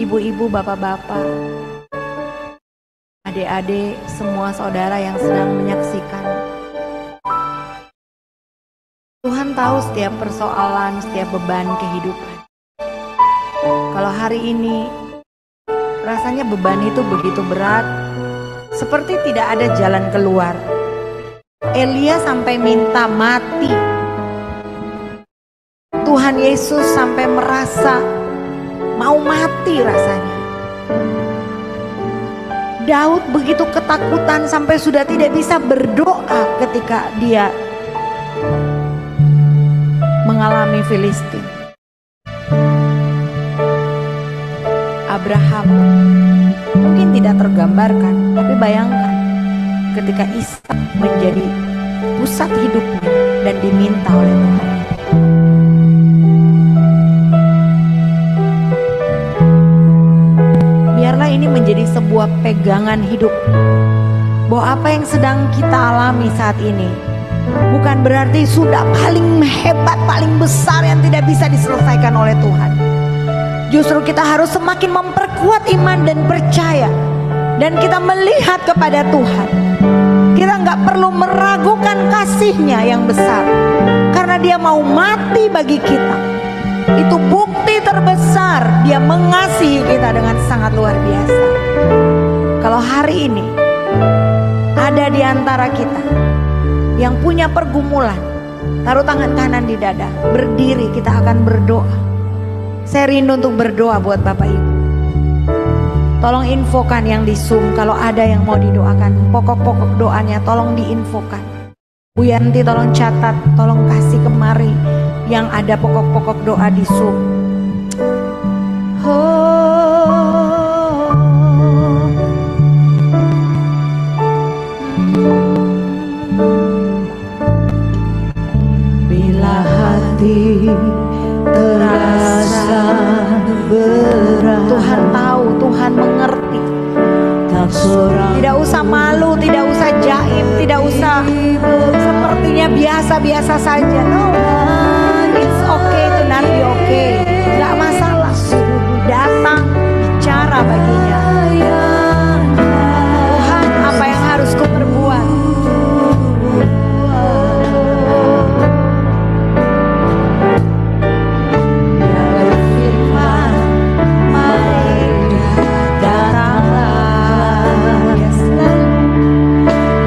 Ibu-ibu, bapak-bapak, adik-adik, semua saudara yang sedang menyaksikan, Tuhan tahu setiap persoalan, setiap beban kehidupan. Kalau hari ini rasanya beban itu begitu berat, seperti tidak ada jalan keluar. Elia sampai minta mati. Tuhan Yesus sampai merasa mau mati rasanya. Daud begitu ketakutan sampai sudah tidak bisa berdoa ketika dia mengalami Filistin. Abraham mungkin tidak tergambarkan, tapi bayangkan ketika Ishak menjadi pusat hidupnya dan diminta oleh Tuhan. Biarlah ini menjadi sebuah pegangan hidup, bahwa apa yang sedang kita alami saat ini bukan berarti sudah paling hebat, paling besar yang tidak bisa diselesaikan oleh Tuhan. Justru kita harus semakin memperkuat iman dan percaya, dan kita melihat kepada Tuhan. Kita nggak perlu meragukan kasih-Nya yang besar, karena Dia mau mati bagi kita. Itu bukti terbesar Dia mengasihi kita dengan sangat luar biasa. Kalau hari ini ada di antara kita yang punya pergumulan, taruh tangan kanan di dada, berdiri, kita akan berdoa. Saya rindu untuk berdoa buat Bapak Ibu. Tolong infokan yang di Zoom, kalau ada yang mau didoakan, pokok-pokok doanya tolong diinfokan. Bu Yanti tolong catat, tolong kasih kemari yang ada pokok-pokok doa di Zoom. Bila hati terasa berat, Tuhan tahu, Tuhan mengerti. tidak usah malu, tidak usah jaim, tidak usah sepertinya biasa-biasa saja. No, it's okay to not be okay. Gak masalah. Datang bicara baginya. Tuhan, apa yang harus ku perbuat?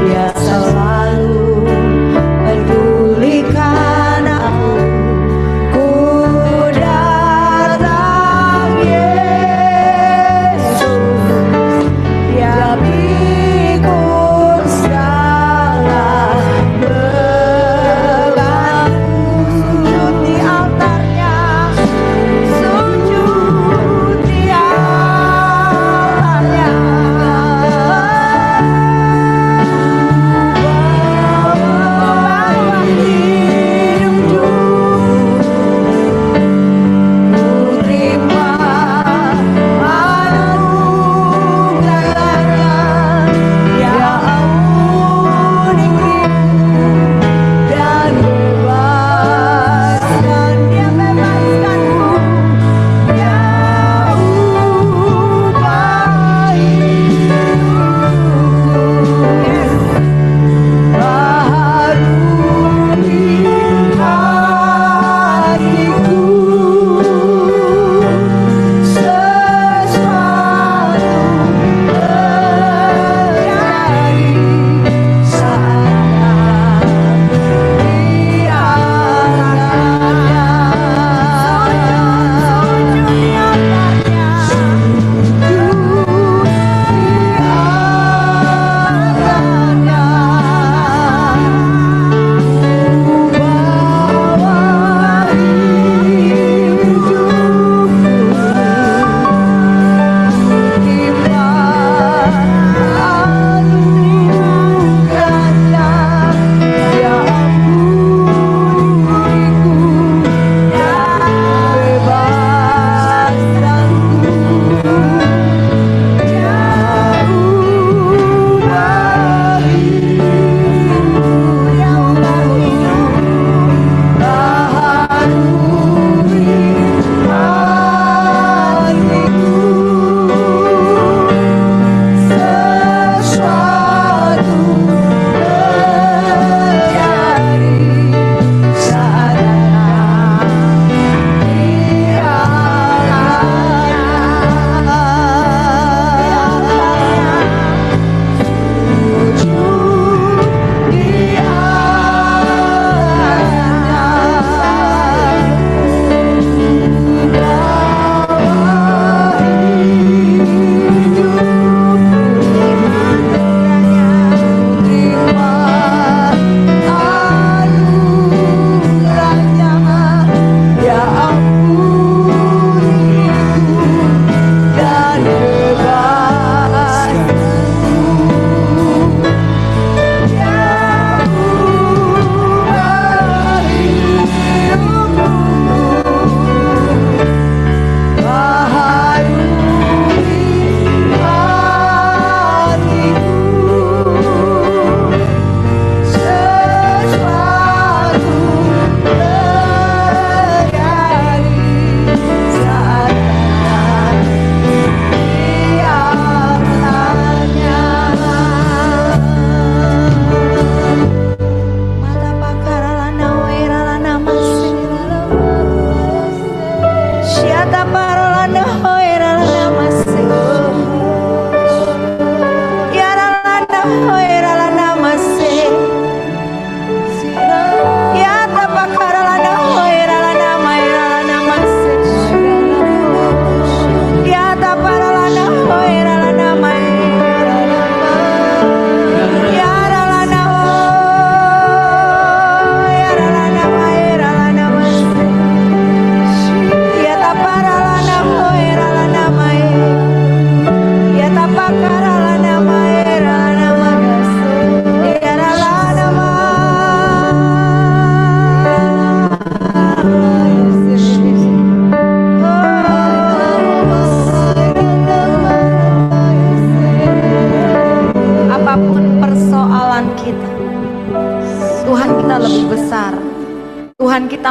Dia selalu pedulikan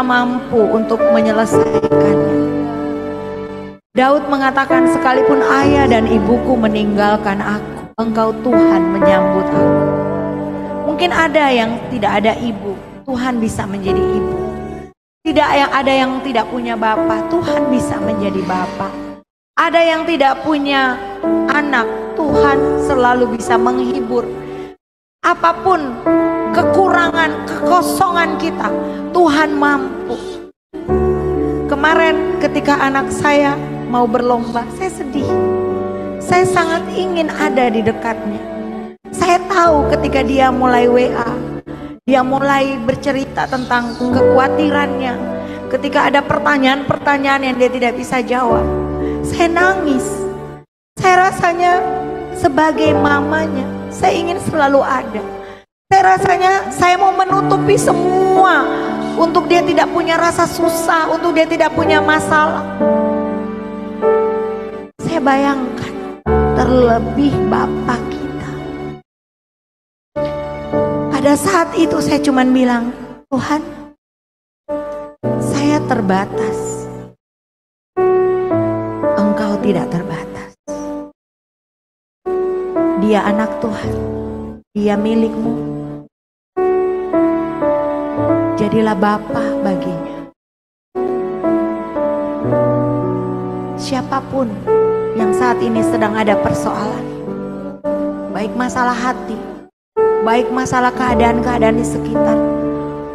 kita mampu untuk menyelesaikannya. Daud mengatakan, sekalipun ayah dan ibuku meninggalkan aku, Engkau Tuhan menyambut aku. Mungkin ada yang tidak ada ibu, Tuhan bisa menjadi ibu. Tidak ada yang tidak punya bapak, Tuhan bisa menjadi bapak. Ada yang tidak punya anak, Tuhan selalu bisa menghibur. Apapun kekurangan, kekosongan kita, Tuhan mampu. Kemarin ketika anak saya mau berlomba, saya sedih. Saya sangat ingin ada di dekatnya. Saya tahu ketika dia mulai WA, dia mulai bercerita tentang kekhawatirannya. Ketika ada pertanyaan-pertanyaan yang dia tidak bisa jawab, saya nangis. Saya rasanya sebagai mamanya, saya ingin selalu ada. Saya rasanya saya mau menutupi semua untuk dia tidak punya rasa susah, untuk dia tidak punya masalah. Saya bayangkan terlebih Bapak kita. Pada saat itu saya cuma bilang, Tuhan, saya terbatas. Engkau tidak terbatas. Dia anak Tuhan, dia milikmu. Jadilah Bapa baginya. Siapapun yang saat ini sedang ada persoalan, baik masalah hati, baik masalah keadaan-keadaan di sekitar.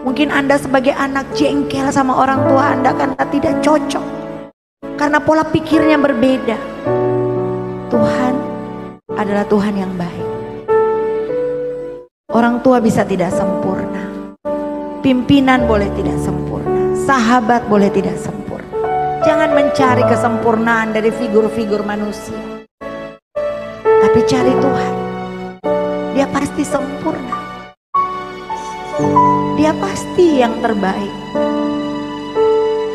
Mungkin Anda sebagai anak jengkel sama orang tua Anda karena tidak cocok, karena pola pikirnya berbeda. Tuhan adalah Tuhan yang baik. Orang tua bisa tidak sempurna, pimpinan boleh tidak sempurna, sahabat boleh tidak sempurna. Jangan mencari kesempurnaan dari figur-figur manusia, tapi cari Tuhan. Dia pasti sempurna, dia pasti yang terbaik.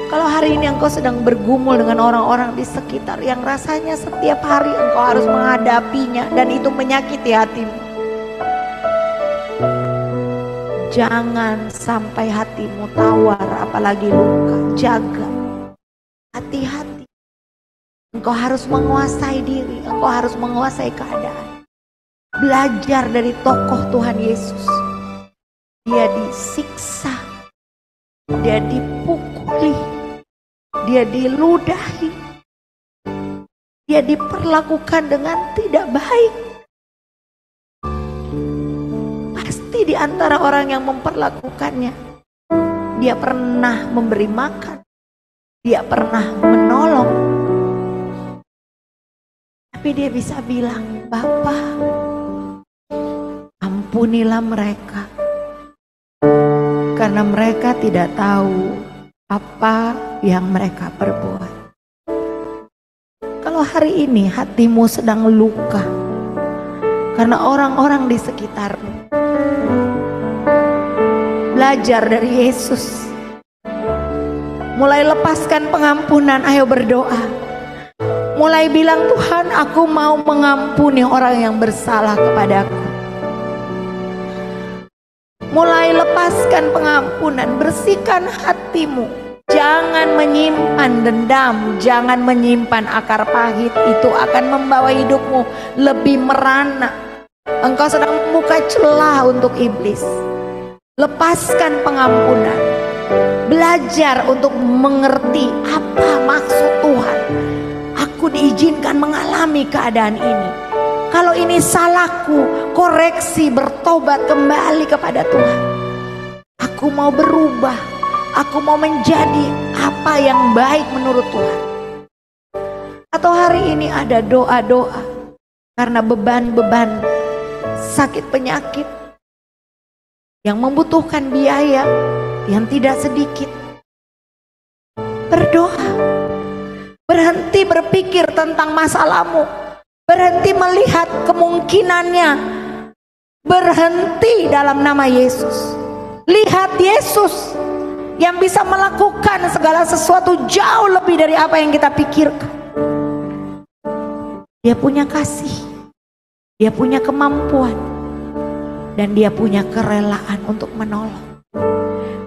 Kalau hari ini engkau sedang bergumul dengan orang-orang di sekitar yang rasanya setiap hari engkau harus menghadapinya dan itu menyakiti hatimu, jangan sampai hatimu tawar, apalagi luka. Jaga, hati-hati. Engkau harus menguasai diri, engkau harus menguasai keadaan. Belajar dari tokoh Tuhan Yesus. Dia disiksa, dia dipukuli, dia diludahi, dia diperlakukan dengan tidak baik. Pasti di antara orang yang memperlakukannya, dia pernah memberi makan, dia pernah menolong. Tapi dia bisa bilang, Bapa, ampunilah mereka, karena mereka tidak tahu apa yang mereka perbuat. Kalau hari ini hatimu sedang luka karena orang-orang di sekitarmu, belajar dari Yesus. Mulai lepaskan pengampunan, ayo berdoa. Mulai bilang, Tuhan, aku mau mengampuni orang yang bersalah kepadaku. Mulai lepaskan pengampunan, bersihkan hatimu. Jangan menyimpan dendam, jangan menyimpan akar pahit. Itu akan membawa hidupmu lebih merana. Engkau sedang membuka celah untuk iblis. Lepaskan pengampunan. Belajar untuk mengerti apa maksud Tuhan. Aku diizinkan mengalami keadaan ini. Kalau ini salahku, koreksi, bertobat kembali kepada Tuhan. Aku mau berubah. Aku mau menjadi apa yang baik menurut Tuhan. Atau hari ini ada doa-doa karena beban-beban sakit penyakit yang membutuhkan biaya yang tidak sedikit. Berdoa. Berhenti berpikir tentang masalahmu. Berhenti melihat kemungkinannya. Berhenti dalam nama Yesus. Lihat Yesus yang bisa melakukan segala sesuatu jauh lebih dari apa yang kita pikirkan. Dia punya kasih, dia punya kemampuan, dan dia punya kerelaan untuk menolong.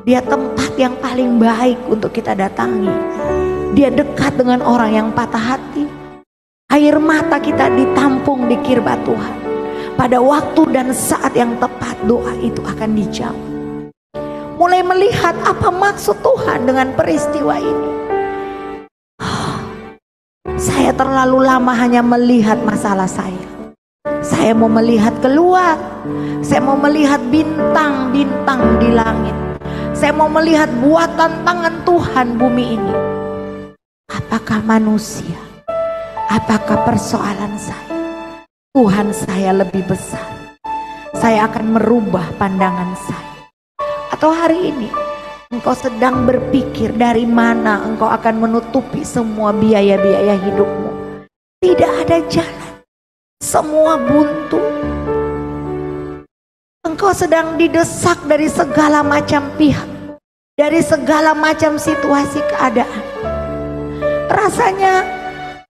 Dia tempat yang paling baik untuk kita datangi. Dia dekat dengan orang yang patah hati. Air mata kita ditampung di kirbat Tuhan. Pada waktu dan saat yang tepat doa itu akan dijawab. Mulai melihat apa maksud Tuhan dengan peristiwa ini. Saya terlalu lama hanya melihat masalah saya. Saya mau melihat keluar. Saya mau melihat bintang-bintang di langit. Saya mau melihat buatan tangan Tuhan bumi ini. Apakah manusia? Apakah persoalan saya? Tuhan saya lebih besar. Saya akan merubah pandangan saya. Atau hari ini engkau sedang berpikir dari mana engkau akan menutupi semua biaya-biaya hidupmu. Tidak ada jalan. Semua buntu. Engkau sedang didesak dari segala macam pihak. Dari segala macam situasi keadaan. Rasanya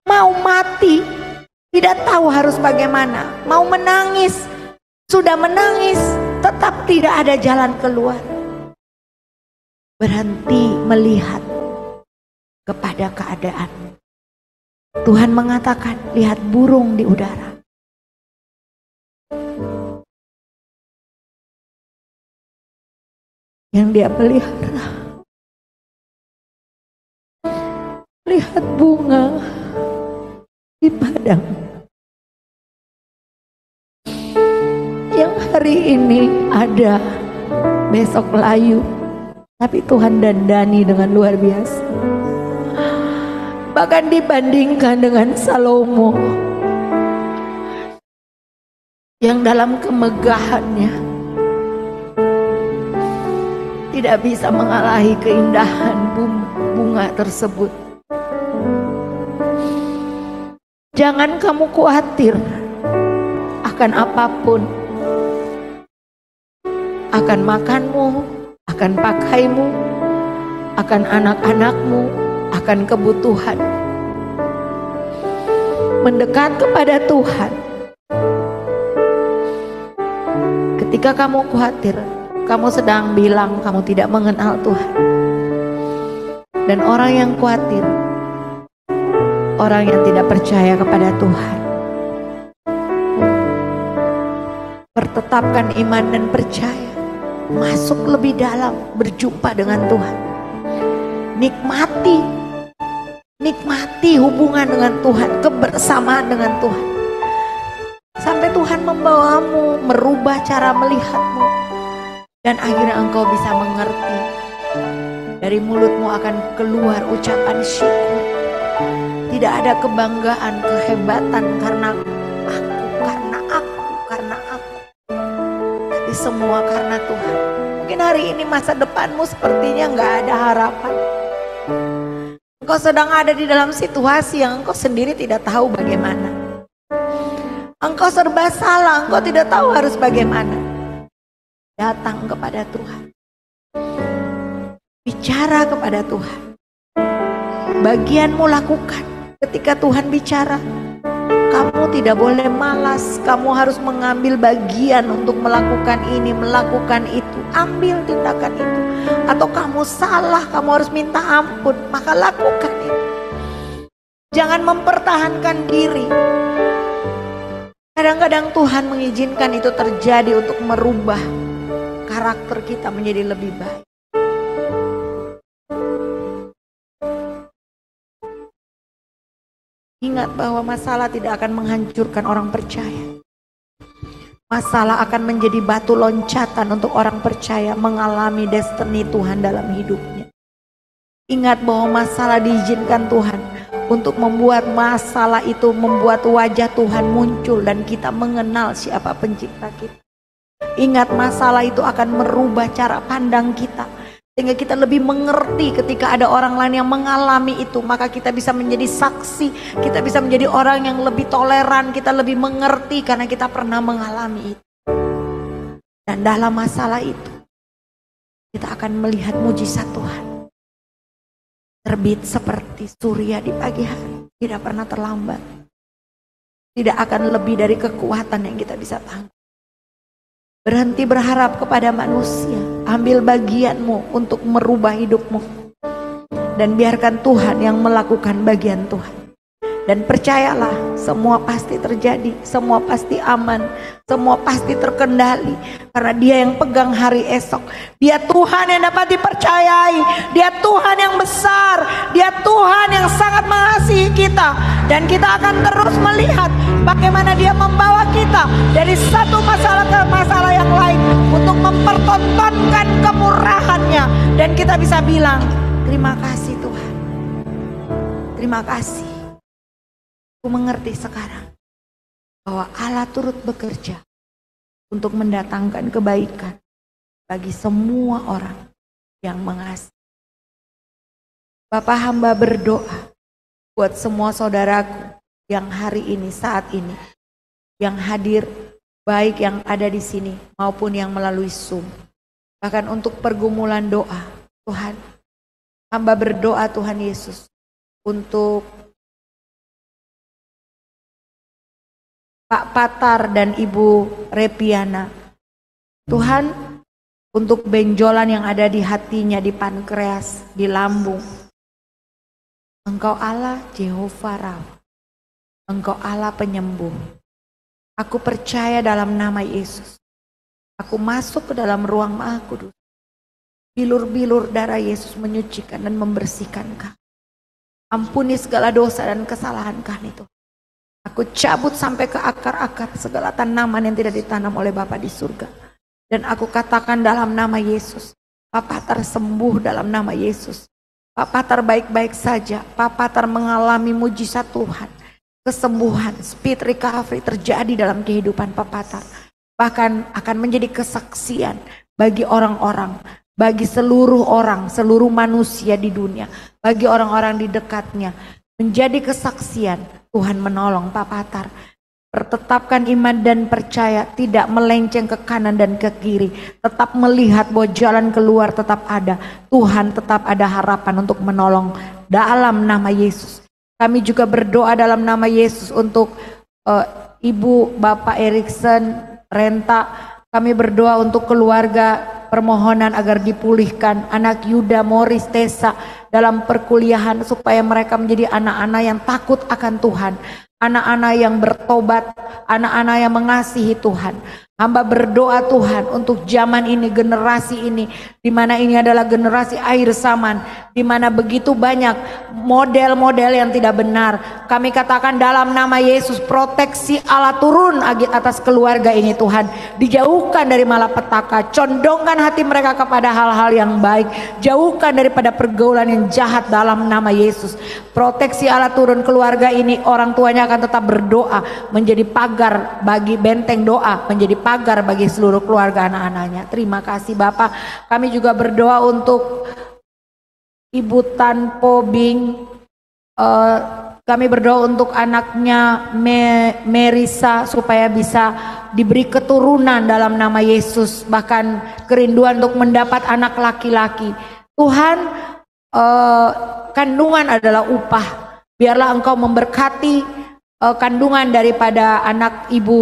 mau mati. Tidak tahu harus bagaimana. Mau menangis. Sudah menangis. Tetap tidak ada jalan keluar. Berhenti melihat kepada keadaan. Tuhan mengatakan, lihat burung di udara. Yang dia pelihara. Lihat bunga di padang. Yang hari ini ada, besok layu. Tapi Tuhan dandani dengan luar biasa. Bahkan dibandingkan dengan Salomo yang dalam kemegahannya tidak bisa mengalahi keindahan bunga tersebut. Jangan kamu khawatir akan apapun, akan makanmu, akan pakaimu, akan anak-anakmu, akan kebutuhan. Mendekat kepada Tuhan. Ketika kamu khawatir, kamu sedang bilang kamu tidak mengenal Tuhan. Dan orang yang khawatir, orang yang tidak percaya kepada Tuhan. Pertetapkan iman dan percaya. Masuk lebih dalam, berjumpa dengan Tuhan. Nikmati hubungan dengan Tuhan, kebersamaan dengan Tuhan. Sampai Tuhan membawamu, merubah cara melihatmu. Dan akhirnya engkau bisa mengerti. Dari mulutmu akan keluar ucapan syukur. Tidak ada kebanggaan, kehebatan karena aku. Tapi semua karena Tuhan. Mungkin hari ini masa depanmu sepertinya gak ada harapan. Engkau sedang ada di dalam situasi yang engkau sendiri tidak tahu bagaimana. Engkau serba salah, engkau tidak tahu harus bagaimana. Datang kepada Tuhan. Bicara kepada Tuhan. Bagianmu lakukan. Ketika Tuhan bicara, kamu tidak boleh malas. Kamu harus mengambil bagian untuk melakukan ini, melakukan itu. Ambil tindakan itu. Atau kamu salah, kamu harus minta ampun. Maka lakukan itu. Jangan mempertahankan diri. Kadang-kadang Tuhan mengizinkan itu terjadi untuk merubah karakter kita menjadi lebih baik. Ingat bahwa masalah tidak akan menghancurkan orang percaya. Masalah akan menjadi batu loncatan untuk orang percaya mengalami destiny Tuhan dalam hidupnya. Ingat bahwa masalah diizinkan Tuhan untuk membuat masalah itu membuat wajah Tuhan muncul dan kita mengenal siapa pencipta kita. Ingat masalah itu akan merubah cara pandang kita. Sehingga kita lebih mengerti ketika ada orang lain yang mengalami itu. Maka kita bisa menjadi saksi. Kita bisa menjadi orang yang lebih toleran. Kita lebih mengerti karena kita pernah mengalami itu. Dan dalam masalah itu kita akan melihat mujizat Tuhan. Terbit seperti surya di pagi hari. Tidak pernah terlambat. Tidak akan lebih dari kekuatan yang kita bisa tanggung. Berhenti berharap kepada manusia. ambil bagianmu untuk merubah hidupmu. Dan biarkan Tuhan yang melakukan bagian Tuhan. Dan percayalah, semua pasti terjadi, semua pasti aman, semua pasti terkendali. Karena Dia yang pegang hari esok. Dia Tuhan yang dapat dipercayai. Dia Tuhan yang besar. Dia Tuhan yang sangat mengasihi kita. Dan kita akan terus melihat bagaimana Dia membawa kita dari satu masalah ke masalah yang lain untuk mempertontonkan kemurahan-Nya. Dan kita bisa bilang, terima kasih Tuhan. Terima kasih. Aku mengerti sekarang bahwa Allah turut bekerja untuk mendatangkan kebaikan bagi semua orang yang mengasihi. Bapak, hamba berdoa buat semua saudaraku yang hari ini, saat ini, yang hadir, baik yang ada di sini maupun yang melalui Zoom. Bahkan untuk pergumulan doa, Tuhan, hamba berdoa Tuhan Yesus untuk Pak Patar dan Ibu Repiana. Tuhan, untuk benjolan yang ada di hatinya, di pankreas, di lambung. Engkau Allah Jehovah Rafa. Engkau Allah penyembuh. Aku percaya dalam nama Yesus. Aku masuk ke dalam ruang Maha Kudus. Bilur-bilur darah Yesus menyucikan dan membersihkan kami. Ampuni segala dosa dan kesalahan kami Tuhan. Aku cabut sampai ke akar-akar segala tanaman yang tidak ditanam oleh Bapa di surga. Dan aku katakan dalam nama Yesus, Pak Patar sembuh dalam nama Yesus. Pak Patar baik-baik saja. Pak Patar mengalami mujizat Tuhan. Kesembuhan, speed recovery terjadi dalam kehidupan Pak Patar. Bahkan akan menjadi kesaksian bagi orang-orang, bagi seluruh orang, seluruh manusia di dunia, bagi orang-orang di dekatnya. Menjadi kesaksian Tuhan menolong Pak Patar. Bertetapkan iman dan percaya, tidak melenceng ke kanan dan ke kiri. Tetap melihat bahwa jalan keluar tetap ada. Tuhan tetap ada harapan untuk menolong dalam nama Yesus. Kami juga berdoa dalam nama Yesus untuk Ibu Bapak Erikson Renta. Kami berdoa untuk keluarga, permohonan agar dipulihkan anak Yuda, Morris, Tessa dalam perkuliahan supaya mereka menjadi anak-anak yang takut akan Tuhan, anak-anak yang bertobat, anak-anak yang mengasihi Tuhan. Hamba berdoa Tuhan untuk zaman ini, generasi ini, di mana ini adalah generasi akhir zaman, di mana begitu banyak model-model yang tidak benar. Kami katakan dalam nama Yesus, proteksi Allah turun atas keluarga ini Tuhan. Dijauhkan dari malapetaka, condongkan hati mereka kepada hal-hal yang baik, jauhkan daripada pergaulan yang jahat dalam nama Yesus. Proteksi Allah turun, keluarga ini orang tuanya akan tetap berdoa, menjadi pagar bagi benteng doa, menjadi pagar bagi seluruh keluarga anak-anaknya. Terima kasih Bapak. Kami juga berdoa untuk Ibu Tan Po Bing. Kami berdoa untuk anaknya Merisa supaya bisa diberi keturunan dalam nama Yesus. Bahkan kerinduan untuk mendapat anak laki-laki. Tuhan, kandungan adalah upah. Biarlah Engkau memberkati kandungan daripada anak Ibu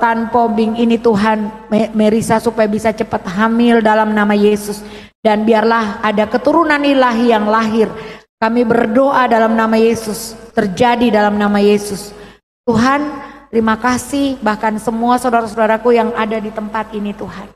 Tan Po Bing ini Tuhan, Merisa, supaya bisa cepat hamil dalam nama Yesus. Dan biarlah ada keturunan ilahi yang lahir. Kami berdoa dalam nama Yesus, terjadi dalam nama Yesus. Tuhan, terima kasih, bahkan semua saudara-saudaraku yang ada di tempat ini Tuhan.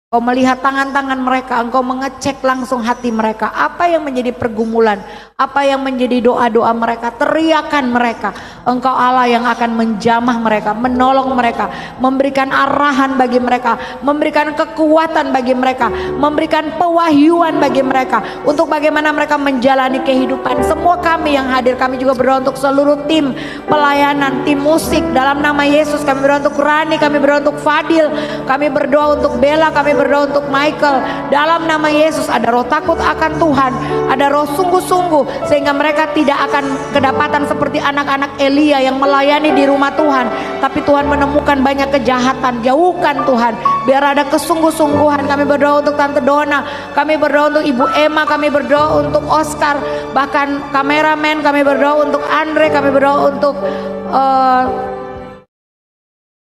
Engkau melihat tangan-tangan mereka, Engkau mengecek langsung hati mereka. Apa yang menjadi pergumulan, apa yang menjadi doa-doa mereka, teriakan mereka. Engkau Allah yang akan menjamah mereka, menolong mereka, memberikan arahan bagi mereka, memberikan kekuatan bagi mereka, memberikan pewahyuan bagi mereka, untuk bagaimana mereka menjalani kehidupan. Semua kami yang hadir, kami juga berdoa untuk seluruh tim pelayanan, tim musik. Dalam nama Yesus kami berdoa untuk Rani, kami berdoa untuk Fadil, kami berdoa untuk Bella, kami berdoa untuk Michael. Dalam nama Yesus ada roh takut akan Tuhan, ada roh sungguh-sungguh, sehingga mereka tidak akan kedapatan seperti anak-anak Elia yang melayani di rumah Tuhan, tapi Tuhan menemukan banyak kejahatan. Jauhkan Tuhan, biar ada kesungguh-sungguhan. Kami berdoa untuk Tante Dona, kami berdoa untuk Ibu Emma, kami berdoa untuk Oscar, bahkan kameramen, kami berdoa untuk Andre, kami berdoa untuk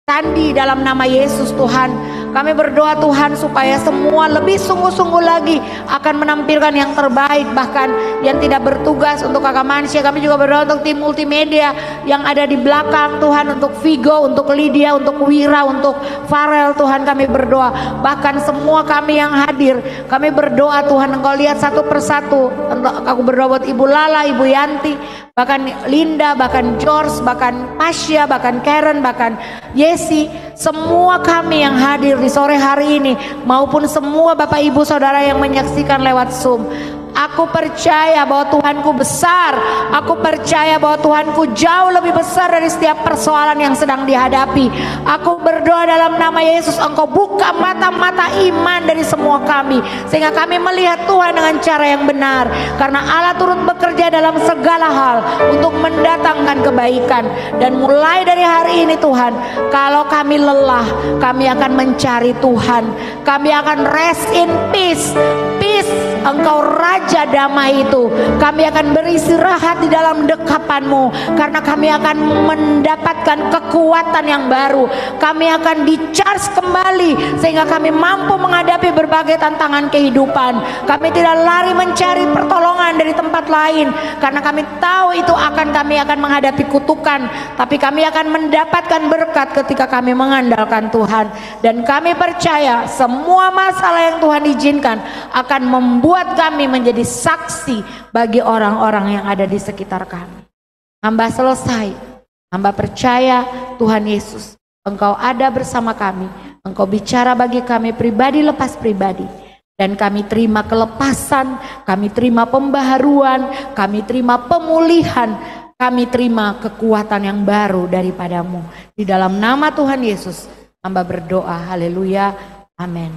Sandi dalam nama Yesus. Tuhan, Kami berdoa Tuhan supaya semua lebih sungguh-sungguh lagi akan menampilkan yang terbaik. Bahkan yang tidak bertugas untuk Kakak Mansya, kami juga berdoa untuk tim multimedia yang ada di belakang Tuhan, untuk Vigo, untuk Lydia, untuk Wira, untuk Farel. Tuhan kami berdoa, bahkan semua kami yang hadir, kami berdoa Tuhan, Engkau lihat satu persatu. Aku berdoa buat Ibu Lala, Ibu Yanti, bahkan Linda, bahkan George, bahkan Pasya, bahkan Karen, bahkan Yesi, semua kami yang hadir di sore hari ini, maupun semua Bapak Ibu Saudara yang menyaksikan lewat Zoom. Aku percaya bahwa Tuhanku besar. Aku percaya bahwa Tuhanku jauh lebih besar dari setiap persoalan yang sedang dihadapi. Aku berdoa dalam nama Yesus, Engkau buka mata-mata iman dari semua kami, sehingga kami melihat Tuhan dengan cara yang benar. Karena Allah turut bekerja dalam segala hal untuk mendatangkan kebaikan. Dan mulai dari hari ini Tuhan, kalau kami lelah, kami akan mencari Tuhan. Kami akan rest in peace. Peace, Engkau Raja damai itu. Kami akan beristirahat di dalam dekapan-Mu, karena kami akan mendapatkan kekuatan yang baru. Kami akan di-charge kembali sehingga kami mampu menghadapi berbagai tantangan kehidupan. Kami tidak lari mencari pertolongan dari tempat lain, karena kami tahu itu kami akan menghadapi kutukan, tapi kami akan mendapatkan berkat ketika kami mengandalkan Tuhan. Dan kami percaya semua masalah yang Tuhan izinkan akan membuat kami menjadi saksi bagi orang-orang yang ada di sekitar kami. Hamba selesai. Hamba percaya Tuhan Yesus, Engkau ada bersama kami. Engkau bicara bagi kami pribadi lepas pribadi. Dan kami terima kelepasan, kami terima pembaharuan, kami terima pemulihan, kami terima kekuatan yang baru daripada-Mu. Di dalam nama Tuhan Yesus, hamba berdoa. Haleluya. Amin.